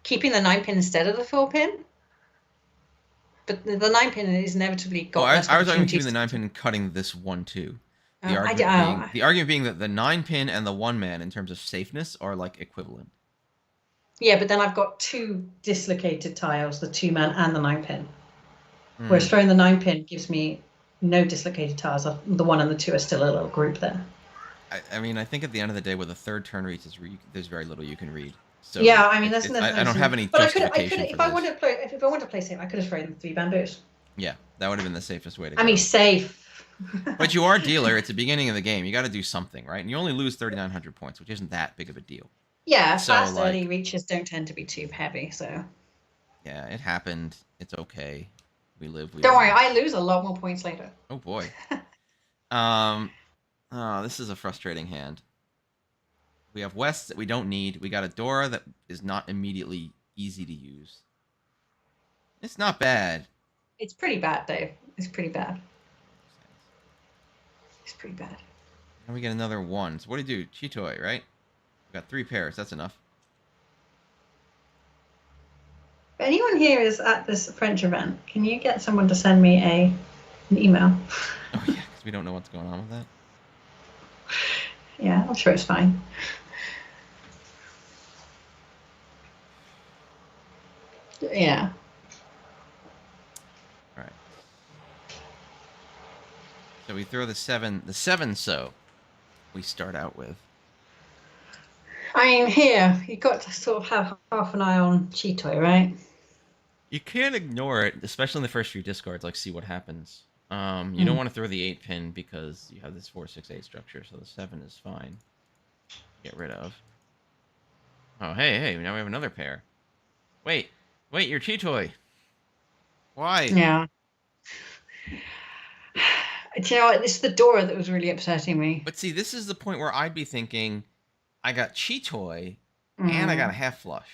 Keeping the 9 pin instead of the 4 pin? But the 9 pin is inevitably got. I was talking keeping the 9 pin and cutting this 1 too. The argument being that the 9 pin and the 1 man in terms of safeness are like equivalent. Yeah, but then I've got 2 dislocated tiles, the 2 man and the 9 pin. Whereas throwing the 9 pin gives me no dislocated tiles. The 1 and the 2 are still a little group there. I mean, I think at the end of the day, with the 3rd turn reach, there's very little you can read. So yeah, I mean, I don't have any justification if I wanted to play safe, I could have thrown the 3 bamboos. Yeah, that would have been the safest way to go. I mean, safe. But you are a dealer. It's the beginning of the game. You got to do something, right? And you only lose 3,900 points, which isn't that big of a deal. Yeah, fast early reaches don't tend to be too heavy, so. Yeah, it happened. It's okay. We live. Don't worry, I lose a lot more points later. Oh boy. This is a frustrating hand. We have West that we don't need. We got a Dora that is not immediately easy to use. It's not bad. It's pretty bad, Dave. It's pretty bad. It's pretty bad. And we get another 1. So what do you do? Chitoy, right? We got 3 pairs. That's enough. If anyone here is at this French event, can you get someone to send me an email? Oh, yeah, because we don't know what's going on with that. Yeah, I'm sure it's fine. Yeah. All right. So we throw the 7. The 7, so we start out with. I mean, here, you've got to sort of have half an eye on Chitoy, right? You can't ignore it, especially in the first few discards, like see what happens. You don't want to throw the 8 pin because you have this 4-6-8 structure, so the 7 is fine. Get rid of. Oh, hey, now we have another pair. Wait, you're Chitoy. Why? Yeah. Do you know what? It's the Dora that was really upsetting me. But see, this is the point where I'd be thinking, I got Chitoy, and I got a half flush.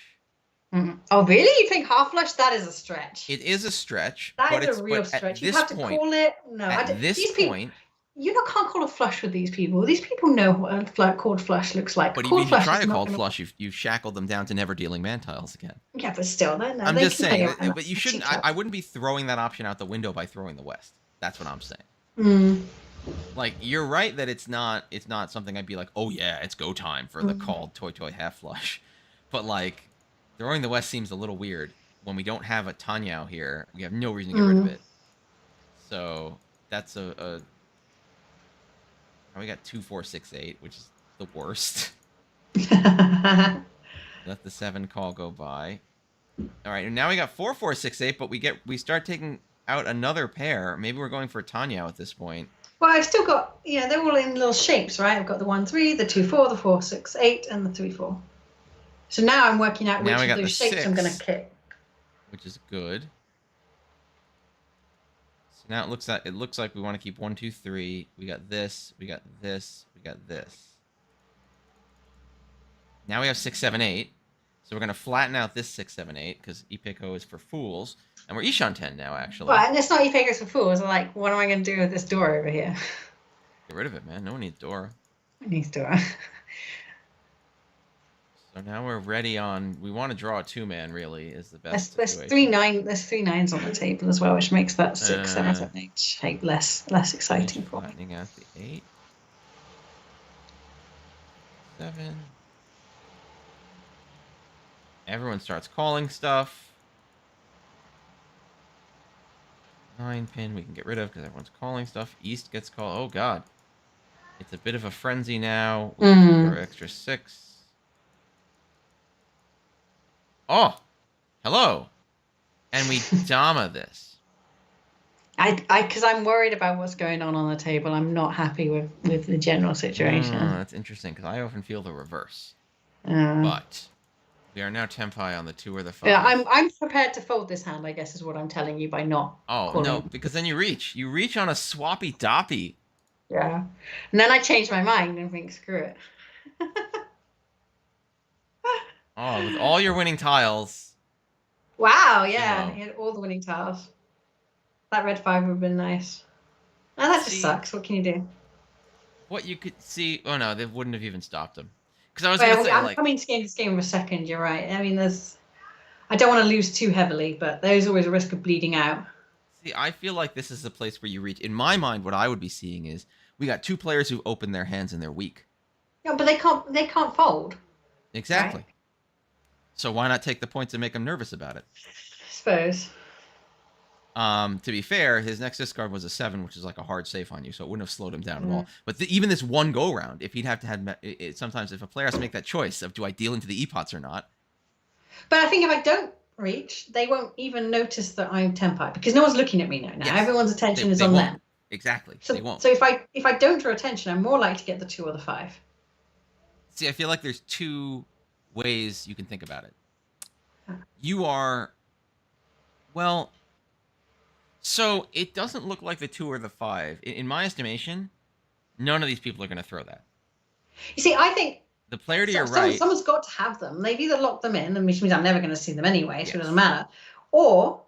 Oh, really? You think half flush? That is a stretch. It is a stretch. That is a real stretch. You have to call it. No, at this point, you can't call a flush with these people. These people know what a called flush looks like. But even if you try to call flush, you've shackled them down to never dealing man tiles again. Yeah, but still, I'm just saying. But you shouldn't. I wouldn't be throwing that option out the window by throwing the West. That's what I'm saying. Like, you're right that it's not something I'd be like, oh yeah, it's go time for the called toy half flush. But like, throwing the West seems a little weird when we don't have a Tenhou here. We have no reason to get rid of it. So that's we got 2, 4, 6, 8, which is the worst. Let the 7 call go by. All right, and now we got 4, 4, 6, 8, but we start taking out another pair. Maybe we're going for a Tenhou at this point. Well, I've still got, they're all in little shapes, right? I've got the 1, 3, the 2, 4, the 4, 6, 8, and the 3, 4. So now I'm working out which of those shapes I'm going to kick. Which is good. So now it looks like we want to keep 1, 2, 3. We got this. We got this. We got this. Now we have 6, 7, 8. So we're going to flatten out this 6, 7, 8 because Ipeko is for fools. And we're Ishan 10 now, actually. Well, and it's not Ipeko's for fools. I'm like, what am I going to do with this door over here? Get rid of it, man. No one needs Dora. It needs Dora. So now we're ready on. We want to draw a 2-man. Really, is the best. There's 3 9s on the table as well, which makes that 6, 7, 7, 8 shape less exciting for me. Flattening out the 8, 7. Everyone starts calling stuff. 9 pin we can get rid of because everyone's calling stuff. East gets called. Oh god, it's a bit of a frenzy now. For extra 6. Oh, hello. And we Dama this. Because I'm worried about what's going on the table. I'm not happy with the general situation. That's interesting, because I often feel the reverse. But we are now tempi on the 2 or the 5. Yeah, I'm prepared to fold this hand, I guess, is what I'm telling you by not. Oh, no, because then you reach. You reach on a swappy doppy. Yeah. And then I change my mind and think, screw it. Oh, with all your winning tiles. Wow, yeah. He had all the winning tiles. That red 5 would have been nice. Oh, that just sucks. What can you do? What you could see... Oh, no, they wouldn't have even stopped him. Because I was going to say, I'm coming to this game of a second, you're right. I mean, I don't want to lose too heavily, but there's always a risk of bleeding out. See, I feel like this is the place where you reach. In my mind, what I would be seeing is we got 2 players who open their hands and they're weak. Yeah, but they can't fold. Exactly. Right? So why not take the points and make them nervous about it? I suppose. To be fair, his next discard was a 7, which is like a hard safe on you, so it wouldn't have slowed him down at all. But even this one go round, if he'd have to have sometimes if a player has to make that choice of do I deal into the epots or not. But I think if I don't reach, they won't even notice that I'm tempi because no one's looking at me now. Yes. Everyone's attention is on them. Exactly. So, they won't. So if I don't draw attention, I'm more likely to get the 2 or the 5. See, I feel like there's 2 ways you can think about it. You are, well, so it doesn't look like the 2 or the 5. In my estimation, none of these people are going to throw that. You see, I think the player to your right, someone's got to have them. They've either locked them in, which means I'm never going to see them anyway, so it doesn't matter, or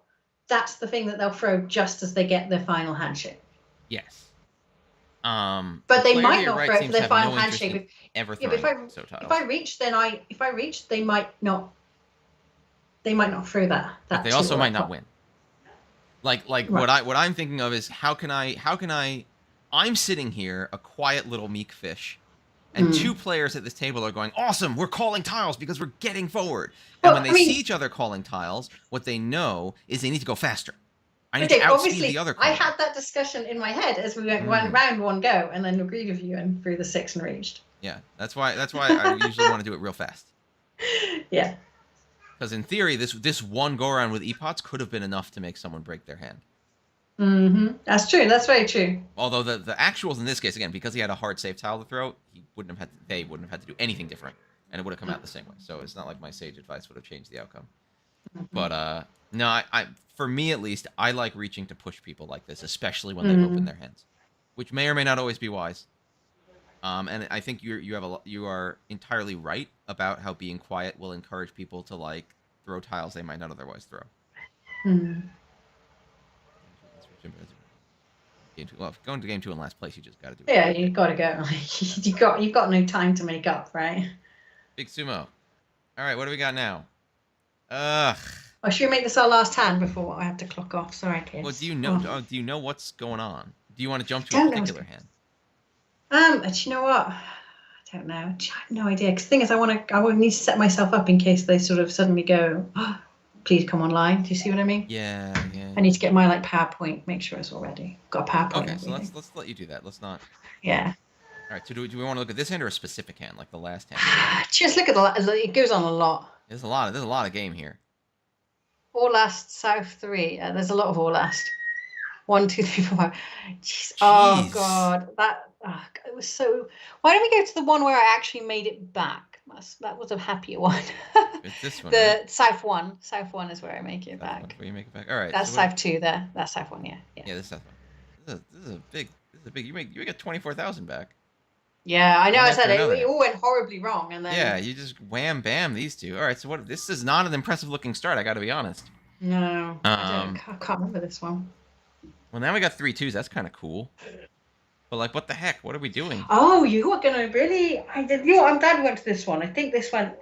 that's the thing that they'll throw just as they get their final handshake. Yes. But they might not throw it for their final handshake. If I reach, they might not throw that. But they also might not win. Like right. what I'm thinking of is how can I I'm sitting here, a quiet little meek fish, and 2 players at this table are going, awesome, we're calling tiles because we're getting forward. And when they see each other calling tiles, what they know is they need to go faster. I need to outspeed the other caller. I had that discussion in my head as we went round one go and then agreed with you and threw the 6 and reached. Yeah, that's why I usually want to do it real fast. Yeah. Because in theory, this one go around with epots could have been enough to make someone break their hand. That's true. That's very true. Although the actuals in this case, again, because he had a hard safe tile to throw, they wouldn't have had to do anything different, and it would have come out the same way. So it's not like my sage advice would have changed the outcome. But no, I for me at least, I like reaching to push people like this, especially when they've opened their hands, which may or may not always be wise. And I think you are entirely right about how being quiet will encourage people to like throw tiles they might not otherwise throw. Well, if going to game 2 in last place, you just got to do it. Yeah, you've got to go. You've got no time to make up, right? Big Sumo. All right, what do we got now? Ugh. Oh, should we make this our last hand before I have to clock off? Sorry, kids. Well, do you know what's going on? Do you want to jump to a particular hand? Do you know what? I don't know. I have no idea. Because the thing is, I would need to set myself up in case they sort of suddenly go, oh, please come online. Do you see what I mean? Yeah. I need to get my PowerPoint, make sure it's all ready. Got a PowerPoint. Okay, so let's let you do that. Let's not. Yeah. All right. So do we want to look at this hand or a specific hand, like the last hand? Just look at it goes on a lot. There's a lot of game here. All last, south 3. There's a lot of all last. 1, 2, 3, 4, 5. Jeez. Oh God, it was so. Why don't we go to the one where I actually made it back? That was a happier one. It's this one. The right? South 1. South 1 is where I make it back. Where you make it back. All right. That's South 2 there. That's South 1. Yeah. Yeah, this is South 1. This is a big. You get 24,000 back. Yeah, I know. I said it all went horribly wrong, and then. Yeah, you just wham bam these 2. All right, so what? This is not an impressive looking start. I got to be honest. No, I can't remember this one. Well, now we got 3 2s. That's kind of cool. But like, what the heck? What are we doing? Oh, you are gonna really? I did. I'm glad we went to this one. I think this went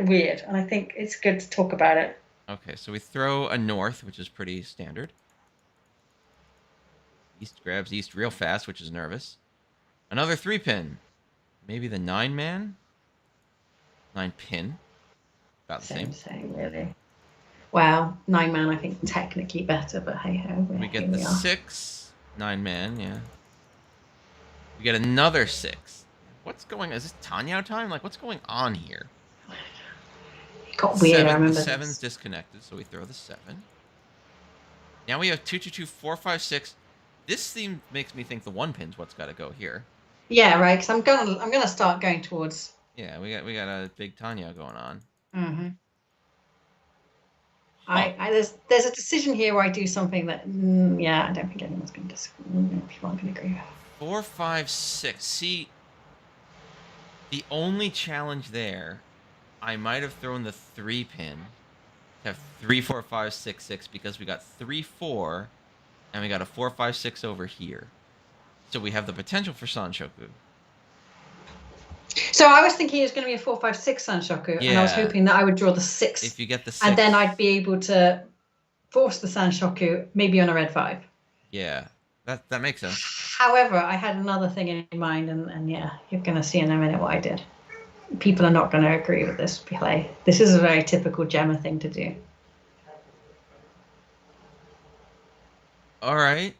weird, and I think it's good to talk about it. Okay, so we throw a north, which is pretty standard. East grabs east real fast, which is nervous. Another 3-pin. Maybe the 9-man. 9-pin. About the same. Same, really. Wow, 9-man, I think technically better, but hey ho. We get the 6, 9-man, yeah. We get another 6. What's going on? Is this Tanyao time? Like, what's going on here? It got weird, I remember. The 7's disconnected, so we throw the 7. Now we have 2, 2, 2, 4, 5, 6. This theme makes me think the 1 pin's what's got to go here. Yeah, right. Because I'm gonna start going towards. Yeah, we got a big Tanya going on. Mm-hmm. Huh. There's a decision here where I do something that I don't think anyone's going to disagree. People aren't going to agree with. 4, 5, 6. See, the only challenge there, I might have thrown the 3 pin to have 3, 4, 5, 6, 6 because we got 3, 4, and we got a 4, 5, 6 over here. So we have the potential for Sanshoku. So I was thinking it was going to be a 4, 5, 6 Sanshoku, and I was hoping that I would draw the 6. If you get the 6, and then I'd be able to force the Sanshoku maybe on a red 5. Yeah, that makes sense. However, I had another thing in mind, and yeah, you're going to see in a minute what I did. People are not going to agree with this play. This is a very typical Gemma thing to do. All right.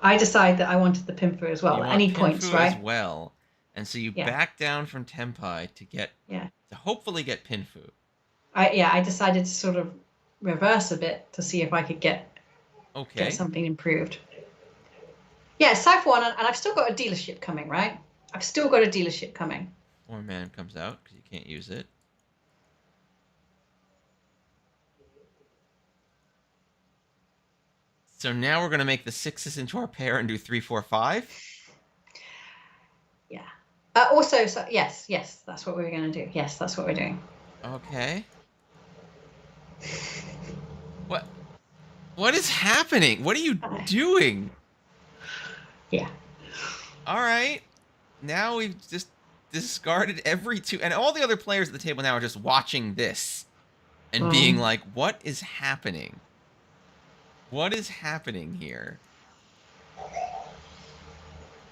I decided that I wanted the Pinfu as well. Any points, right? As well. And so you back down from Tenpai to get to hopefully get Pinfu. I decided to sort of reverse a bit to see if I could get something improved. Yeah, South 1, and I've still got a dealership coming, right? I've still got a dealership coming. 4-man comes out because you can't use it. So now we're going to make the 6s into our pair and do 3, 4, 5? Yeah. Also, yes, that's what we're going to do. Yes, that's what we're doing. Okay. What is happening? What are you doing? Yeah. All right. Now we've just discarded every 2, and all the other players at the table now are just watching this and being like, what is happening? What is happening here?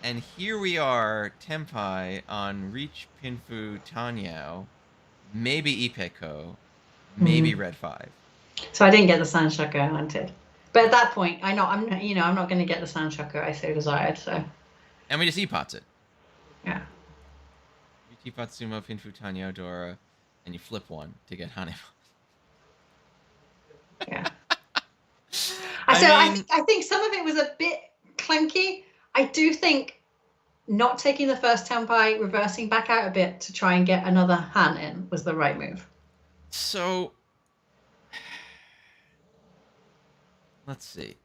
And here we are, Tenpai on Reach, Pinfu, Tanyao, maybe Ipeko, maybe Red 5. So I didn't get the Sanshoku I wanted. But at that point, I'm not going to get the Sanshoku I so desired, so. And we just E-Pots it. Yeah. You E-Pot Sumo, Pinfu, Tanyao, Dora, and you flip one to get Hanebo. Yeah. I think some of it was a bit clunky. I do think not taking the first Tenpai, reversing back out a bit to try and get another Han in was the right move. So, let's see.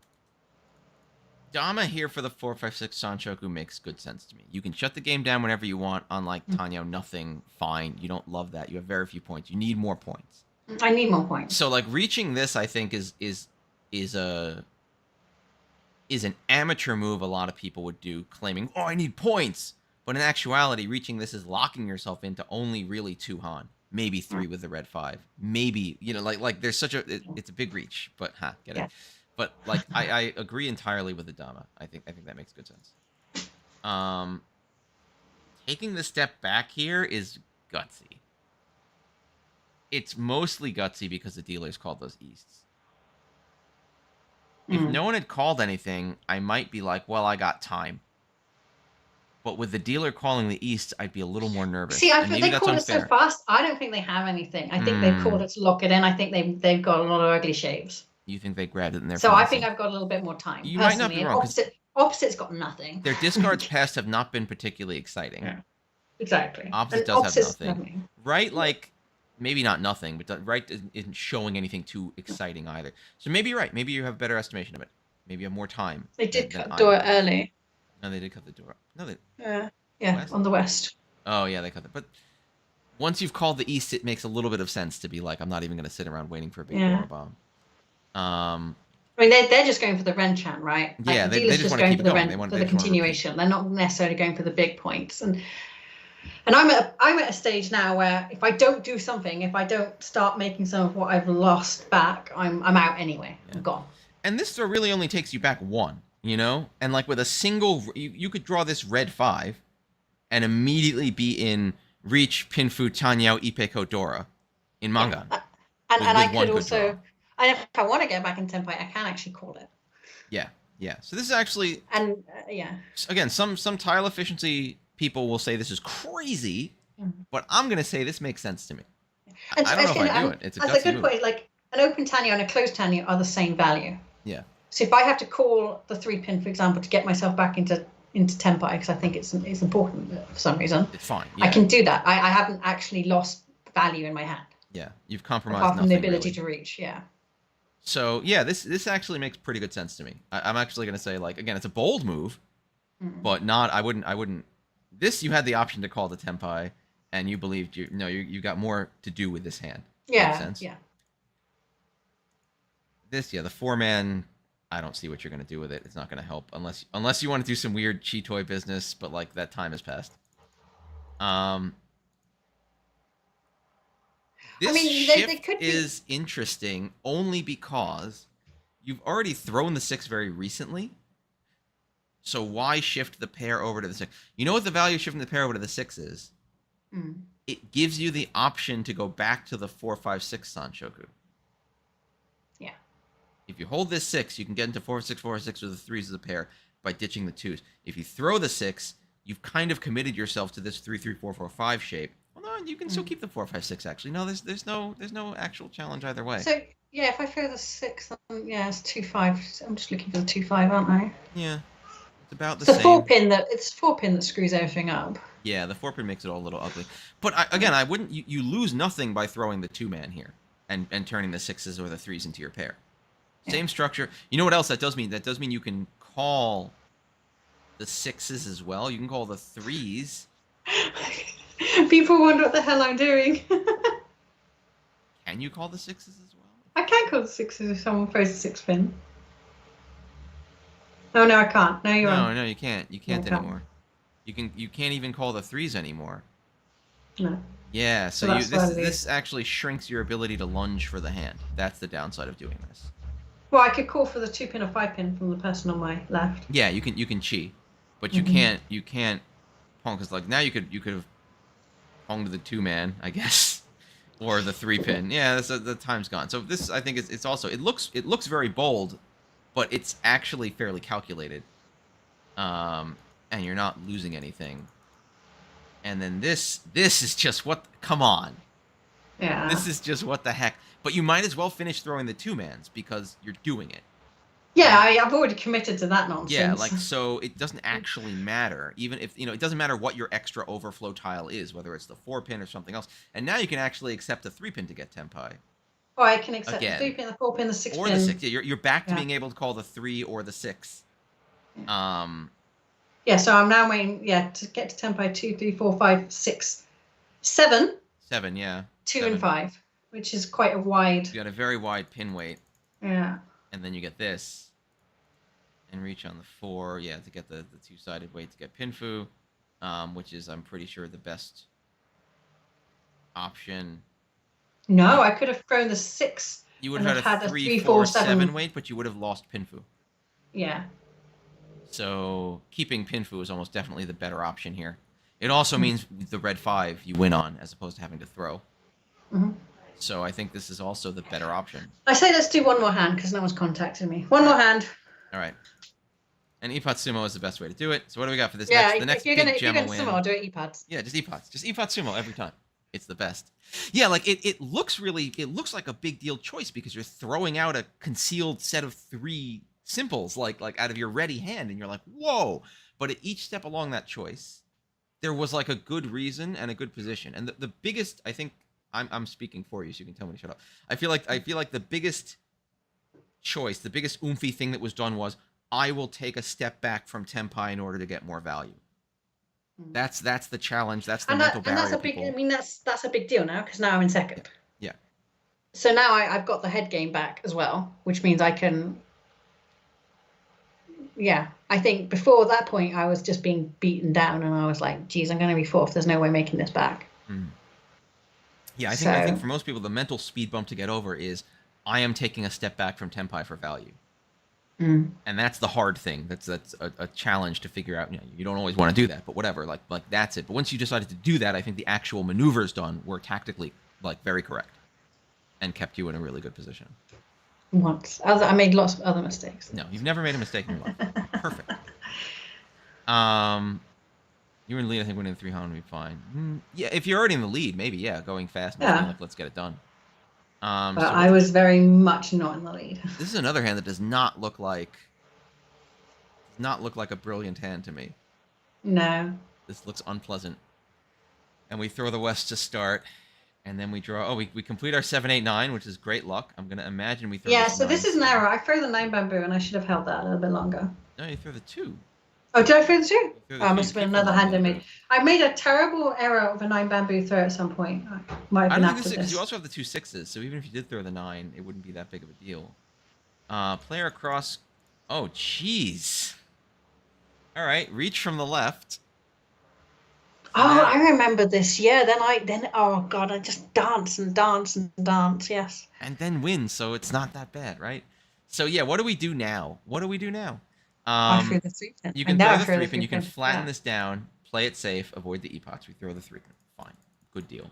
Dama here for the 4, 5, 6 Sanshoku makes good sense to me. You can shut the game down whenever you want. Unlike Tanyao, nothing, fine. You don't love that. You have very few points. You need more points. I need more points. So, like, reaching this, I think, is an amateur move a lot of people would do, claiming, oh, I need points. But in actuality, reaching this is locking yourself into only really 2 Han. Maybe 3 with the red 5. Maybe, like there's such it's a big reach, but get it. But like I agree entirely with the Dama. I think that makes good sense. Taking the step back here is gutsy. It's mostly gutsy because the dealers called those Easts. If no one had called anything, I might be like, well, I got time. But with the dealer calling the East, I'd be a little more nervous. See, I think they called it so fast. I don't think they have anything. I think they've called it to look it in. I think they've got a lot of ugly shaves. You think they grabbed it in there? So I think I've got a little bit more time. You might not be wrong. Opposite's got nothing. Their discards past have not been particularly exciting. Yeah. Exactly. Opposite does have nothing. Right, like, maybe not nothing, but right isn't showing anything too exciting either. So maybe you're right. Maybe you have a better estimation of it. Maybe you have more time. They did cut the door early. No, they did cut the door. No, they... Yeah, on the west. Oh, yeah, they cut it. But once you've called the East, it makes a little bit of sense to be like, I'm not even going to sit around waiting for a big door bomb. I mean, they're just going for the Renchan, right? Like, yeah, they just want to keep going. They want for the continuation. They're not necessarily going for the big points. And I'm at a stage now where if I don't do something, if I don't start making some of what I've lost back, I'm out anyway. Yeah. I'm gone. And this throw really only takes you back 1, And like with a single, you could draw this red 5 and immediately be in Reach, Pinfu, Tanyao, Ipeko, Dora in Mangan. Yeah. And I could also... And if I want to get back in Tenpai, I can actually call it. Yeah. So this is actually... And, Again, some tile efficiency people will say this is crazy, but I'm going to say this makes sense to me. I don't know if I do it. It's a gutsy move. Point, like, an open Tanya and a closed Tanya are the same value. Yeah. So if I have to call the 3-pin, for example, to get myself back into Tenpai, because I think it's important for some reason, it's fine. Yeah. I can do that. I haven't actually lost value in my hand. Yeah, you've compromised apart from nothing, the ability really. to reach. Yeah. So yeah, this actually makes pretty good sense to me. I'm actually going to say, like, again, it's a bold move, but not. I wouldn't. This, you had the option to call the Tenpai, and you believed you got more to do with this hand. Yeah. Makes sense. Yeah. This, yeah, the 4-man. I don't see what you're going to do with it. It's not going to help unless you want to do some weird chi toy business, but like that time has passed. This shift is interesting only because you've already thrown the 6 very recently. So why shift the pair over to the 6? You know what the value of shifting the pair over to the 6 is? It gives you the option to go back to the 4, 5, 6 Sanshoku. Yeah. If you hold this 6, you can get into 4, 6, 4, 6 with the 3s as a pair by ditching the 2s. If you throw the 6, you've kind of committed yourself to this 3, 3, 4, 4, 5 shape. Well, no, you can still keep the 4, 5, 6. Actually, no, there's no actual challenge either way. So yeah, if I throw the 6, then yeah, it's 2, 5. I'm just looking for the 2, 5, aren't I? Yeah, it's about the same. It's 4-pin that screws everything up. Yeah, the 4-pin makes it all a little ugly. But again, I wouldn't. You lose nothing by throwing the 2-man here and turning the 6s or the 3s into your pair. Yeah. Same structure. You know what else that does mean? That does mean you can call the 6s as well. You can call the 3s. People wonder what the hell I'm doing. Can you call the 6s as well? I can call the 6s if someone throws the 6-pin. Oh no, I can't. No, you're wrong. No, you can't. You can't anymore. You can't even call the 3s anymore. No. Yeah, so this actually shrinks your ability to lunge for the hand. That's the downside of doing this. Well, I could call for the 2-pin or 5-pin from the person on my left. Yeah, you can chi, but you can't pong, because like now you could have ponged the 2-man, I guess, or the 3-pin. Yeah, the time's gone. So this, I think, it's also it looks very bold, but it's actually fairly calculated. And you're not losing anything. And then this is just what. Come on. Yeah. This is just what the heck. But you might as well finish throwing the 2-mans because you're doing it. Yeah, I've already committed to that nonsense. Yeah, like, so it doesn't actually matter. Even if, it doesn't matter what your extra overflow tile is, whether it's the 4-pin or something else. And now you can actually accept the 3-pin to get Tenpai. Oh, I can accept the 3-pin, the 4-pin, the 6-pin. Or the 6. Yeah, you're back to being able to call the 3 or the 6. Yeah. Yeah, so I'm now waiting, to get to Tenpai 2, 3, 4, 5, 6, 7. 7, yeah. 2 and 5, which is quite a wide. You got a very wide pin weight. Yeah. And then you get this. And reach on the 4, to get the 2-sided weight to get Pinfu, which is, I'm pretty sure, the best option. No, I could have thrown the 6. You would have had a 3, 4, 7 weight, but you would have lost Pinfu. Yeah. So keeping Pinfu is almost definitely the better option here. It also means the red 5 you win on, as opposed to having to throw. So I think this is also the better option. I say let's do one more hand, because no one's contacted me. One more hand. All right. And Ipatsumo is the best way to do it. So what do we got for this the next big big gem win? Sumo, I'll do it Ipats. Yeah, just Ipats. Just Ipatsumo every time. It's the best. Yeah, like it looks like a big deal choice because you're throwing out a concealed set of 3 simples like out of your ready hand, and you're like, whoa. But at each step along that choice, there was like a good reason and a good position. And the biggest, I think, I'm speaking for you, so you can tell me to shut up. I feel like the biggest choice, the biggest oomphy thing that was done was, I will take a step back from Tenpai in order to get more value. That's the challenge. That's the mental barrier. And that's a big. I mean, that's a big deal now, because now I'm in second. Yeah. So now I've got the head game back as well, which means I can. Yeah, I think before that point I was just being beaten down, and I was like, "Geez, I'm going to be 4th. There's no way making this back." Yeah, I think for most people the mental speed bump to get over is, I am taking a step back from Tenpai for value. And that's the hard thing. That's a challenge to figure out. You don't always want to do that, but whatever. Like that's it. But once you decided to do that, I think the actual maneuvers done were tactically very correct, and kept you in a really good position. Once I made lots of other mistakes. No, you've never made a mistake in your life. Perfect. You were in the lead. I think winning the 3 hand would be fine. Yeah, if you're already in the lead, maybe going fast. And like, let's get it done. But I was very much not in the lead. This is another hand that does not look like a brilliant hand to me. No. This looks unpleasant. And we throw the West to start, and then we draw. Oh, we complete our 7, 8, 9, which is great luck. I'm gonna imagine we throw. Yeah, so this is an error. I throw the 9 bamboo, and I should have held that a little bit longer. No, you throw the 2. Oh, did I throw the 2? Oh, must have been another hand I made. I made a terrible error of a 9 bamboo throw at some point. Might have been after this. Because you also have the 2 6s, so even if you did throw the 9, it wouldn't be that big of a deal. Player across. Oh, jeez. All right, reach from the left. Oh, I remember this. Yeah, oh god, I just dance and dance and dance. Yes. And then win, so it's not that bad, right? So yeah, what do we do now? I threw the 3 pin. You can throw the 3 pin. You can flatten this down, play it safe, avoid the epots. We throw the 3 pin. Fine, good deal.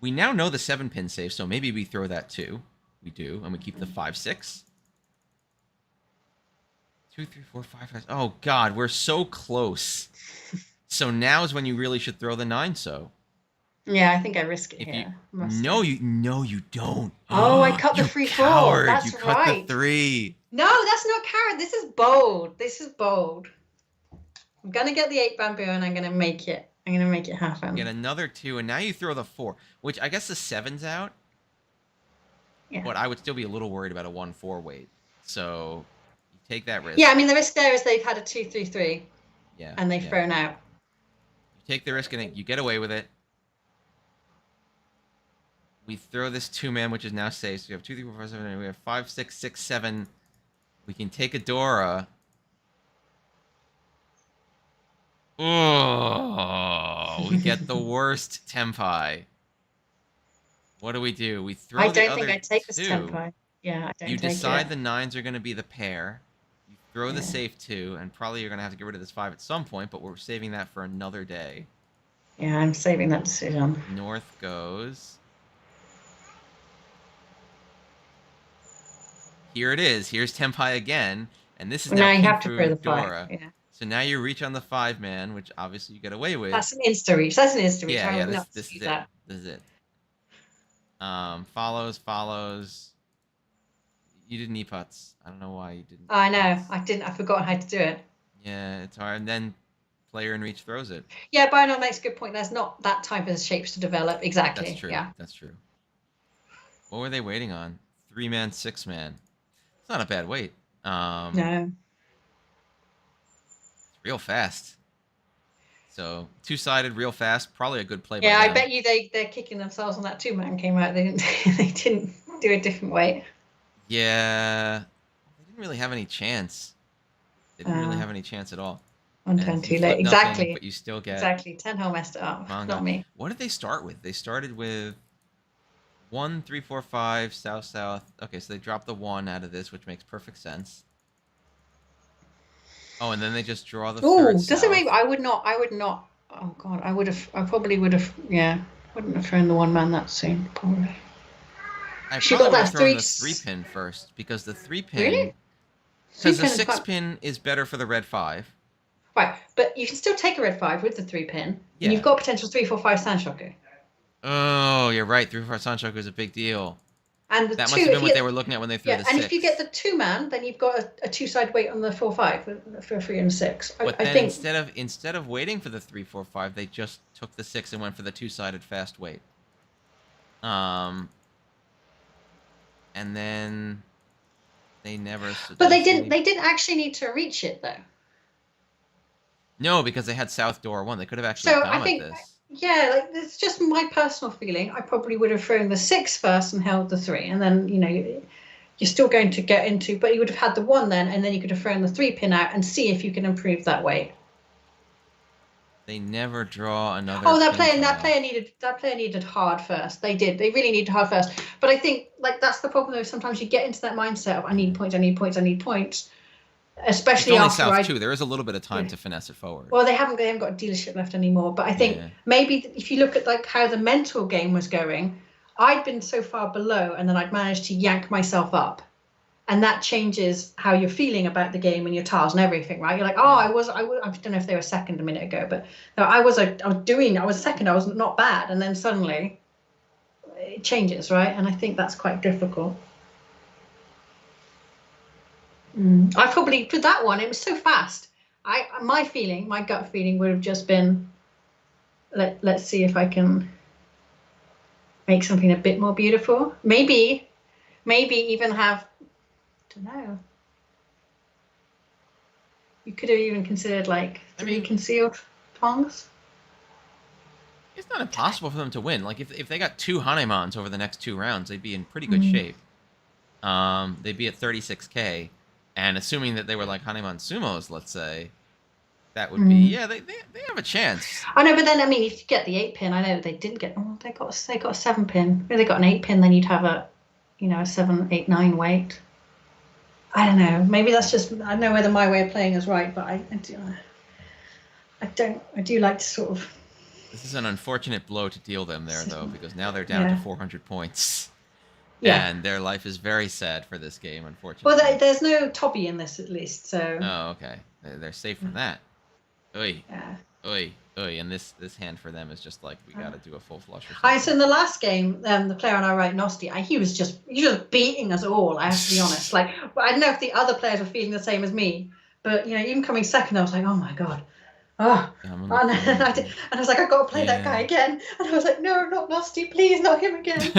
We now know the 7 pin safe, so maybe we throw that too. We do, and we keep the 5 6. 2 3 4 5 5. Oh god, we're so close. So now is when you really should throw the 9. So. Yeah, I think I risk it here. No, you don't. Oh, I cut the 3 4. That's you cut the 3. No, that's not coward. This is bold. I'm gonna get the 8 bamboo and I'm gonna make it. I'm gonna make it happen. Get another 2, and now you throw the 4, which I guess the 7's out. Yeah. But I would still be a little worried about a 1-4 weight. So you take that risk. Yeah, I mean the risk there is they've had a 2 3 3. Yeah. And they've thrown out. You take the risk and you get away with it. We throw this 2-man, which is now safe. So we have 2 3 4 5 7 8. We have 5 6 6 7. We can take a Dora. Oh, we get the worst tempi. What do? We throw the other 2. I don't think I take this tempi. Yeah, I don't You decide the 9s are going to be the pair. You throw the safe 2, and probably you're going to have to get rid of this 5 at some point, but we're saving that for another day. Yeah, I'm saving that decision. North goes. Here it is. Here's tempi again, and this is now you have to throw the Dora. 5. Yeah. So now you reach on the 5-man, which obviously you get away with. That's an insta reach. This is it. This is it. Follows. You didn't epots. I don't know why you didn't. I know. I didn't. I forgot how to do it. Yeah, it's hard. And then player in reach throws it. Yeah, Bino makes a good point. There's not that type of shapes to develop. Exactly. That's true. Yeah. That's true. What were they waiting on? 3-man, 6-man. It's not a bad weight. No. It's real fast. So 2-sided, real fast. Probably a good play. Yeah, I bet you they're kicking themselves on that 2-man came out. They didn't do a different weight. Yeah, they didn't really have any chance. They didn't really have any chance at all. On turn too late. Exactly. Nothing, but you still get. Exactly. Tenhou messed it up. Not me. What did they start with? They started with 1 3 4 5 south south. Okay, so they dropped the 1 out of this, which makes perfect sense. Oh, and then they just draw the third. Does it make? I would not. Oh god, I probably would have. Yeah, wouldn't have thrown the 1-man that soon. Probably. I probably would have thrown the 3-pin first, because the 3-pin. Really? Because the 6-pin is better for the red 5. Right, but you can still take a red 5 with the 3-pin. Yeah. And you've got potential 3 4 5 Sanshoku. Oh, you're right. 3 4 5 Sanshoku is a big deal. And that must have been what they were looking at when they threw the 6. And if you get the 2-man, then you've got a 2-side weight on the 4 5 for 3 and 6. But I then think instead of waiting for the 3 4 5, they just took the 6 and went for the 2-sided fast weight. And then they never. But they didn't. They didn't actually need to reach it though. No, because they had South Door 1. They could have actually gone with this. Yeah, like it's just my personal feeling. I probably would have thrown the 6 first and held the 3, and then you're still going to get into. But you would have had the 1 then, and then you could have thrown the 3-pin out and see if you can improve that weight. They never draw another. Oh, that player needed hard first. They did. They really needed hard first. But I think that's the problem though. Sometimes you get into that mindset of I need points. Especially it's only after South 2. There is a little bit of time to finesse it forward. Well, they haven't got a dealership left anymore. But I think maybe if you look at how the mental game was going, I'd been so far below, and then I'd managed to yank myself up. And that changes how you're feeling about the game and your tiles and everything, right? You're like, I don't know if they were second a minute ago, but no, I was second. I was not bad, and then suddenly, it changes, right? And I think that's quite difficult. I probably, for that one, it was so fast. My gut feeling would have just been, let's see if I can make something a bit more beautiful. Maybe even have, I don't know. You could have even considered like 3 concealed pawns. It's not impossible for them to win. Like if they got 2 Hanemons over the next 2 rounds, they'd be in pretty good shape. They'd be at 36k, and assuming that they were like Hanemon sumos, let's say, that would be they have a chance. I know, but then if you get the 8-pin, I know they didn't get. Oh, they got a 7-pin. If they got an 8-pin, then you'd have a 7, 8, 9 weight. I don't know. Maybe that's just, I don't know whether my way of playing is right, but I do like to sort of. This is an unfortunate blow to deal them there, though, because now they're down to 400 points. Yeah. And their life is very sad for this game, unfortunately. Well, there's no Toby in this, at least, so. Oh, okay. They're safe from that. Oy. Yeah. Oy. Oy. And this hand for them is just like, we gotta do a full flush or So something. in the last game, the player on our right, Nosti, he was just beating us all, I have to be honest. Like, I don't know if the other players were feeling the same as me, but, even coming second, I was like, oh my God. Oh, and I was like, I've got to play that guy again. And I was like, no, not Nosti, please, not him again.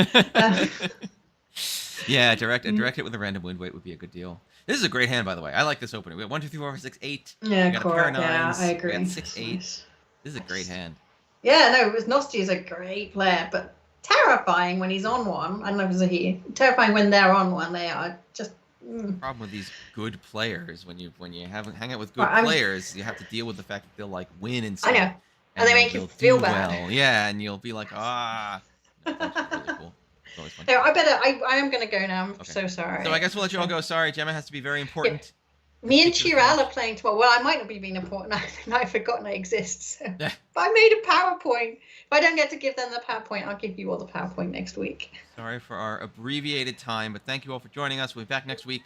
Yeah, direct it with a random wind weight would be a good deal. This is a great hand, by the way. I like this opening. We got 1, 2, 3, 4, 5, 6, 8. Yeah, we got a pair of 9s. Yeah, I agree. We got 6, 8. Nice. This is a great hand. Yeah, no, Nosti is a great player, but terrifying when he's on one. I don't know if it's a he. Terrifying when they're on one. They are just. The problem with these good players, when you hang out with good players, you have to deal with the fact that they'll like win and stuff. I know, and they make you feel bad. Well. Yeah, and you'll be like, ah. No, that's really cool. It's always fun. So I am gonna go now. I'm so sorry. So I guess we'll let you all go. Sorry, Gemma has to be very important. Yeah. Me and Chiral are playing tomorrow. Well, I might not be being important. I've forgotten I exist. So. Yeah. But I made a PowerPoint. If I don't get to give them the PowerPoint, I'll give you all the PowerPoint next week. Sorry for our abbreviated time, but thank you all for joining us. We'll be back next week.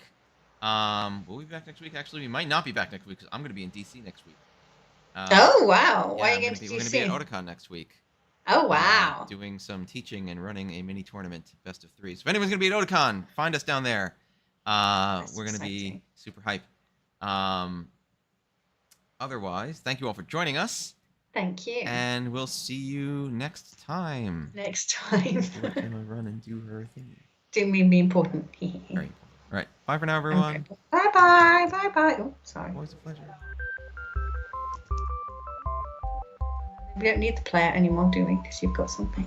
Will we be back next week? Actually, we might not be back next week because I'm going to be in DC next week. Oh, wow. Yeah, why are you going to DC? We're going to be at Otakon next week. Oh, wow. Doing some teaching and running a mini tournament, best of 3. So if anyone's going to be at Otakon, find us down there. We're going to be super hype. Otherwise, thank you all for joining us. Thank you. And we'll see you next time. Next time. Let Gemma run and do her thing. Do me be important. Very important. All right. Bye for now, everyone. Okay. Bye-bye. Bye-bye. Oh, sorry. Always a pleasure. We don't need the player anymore, do we? Because you've got something.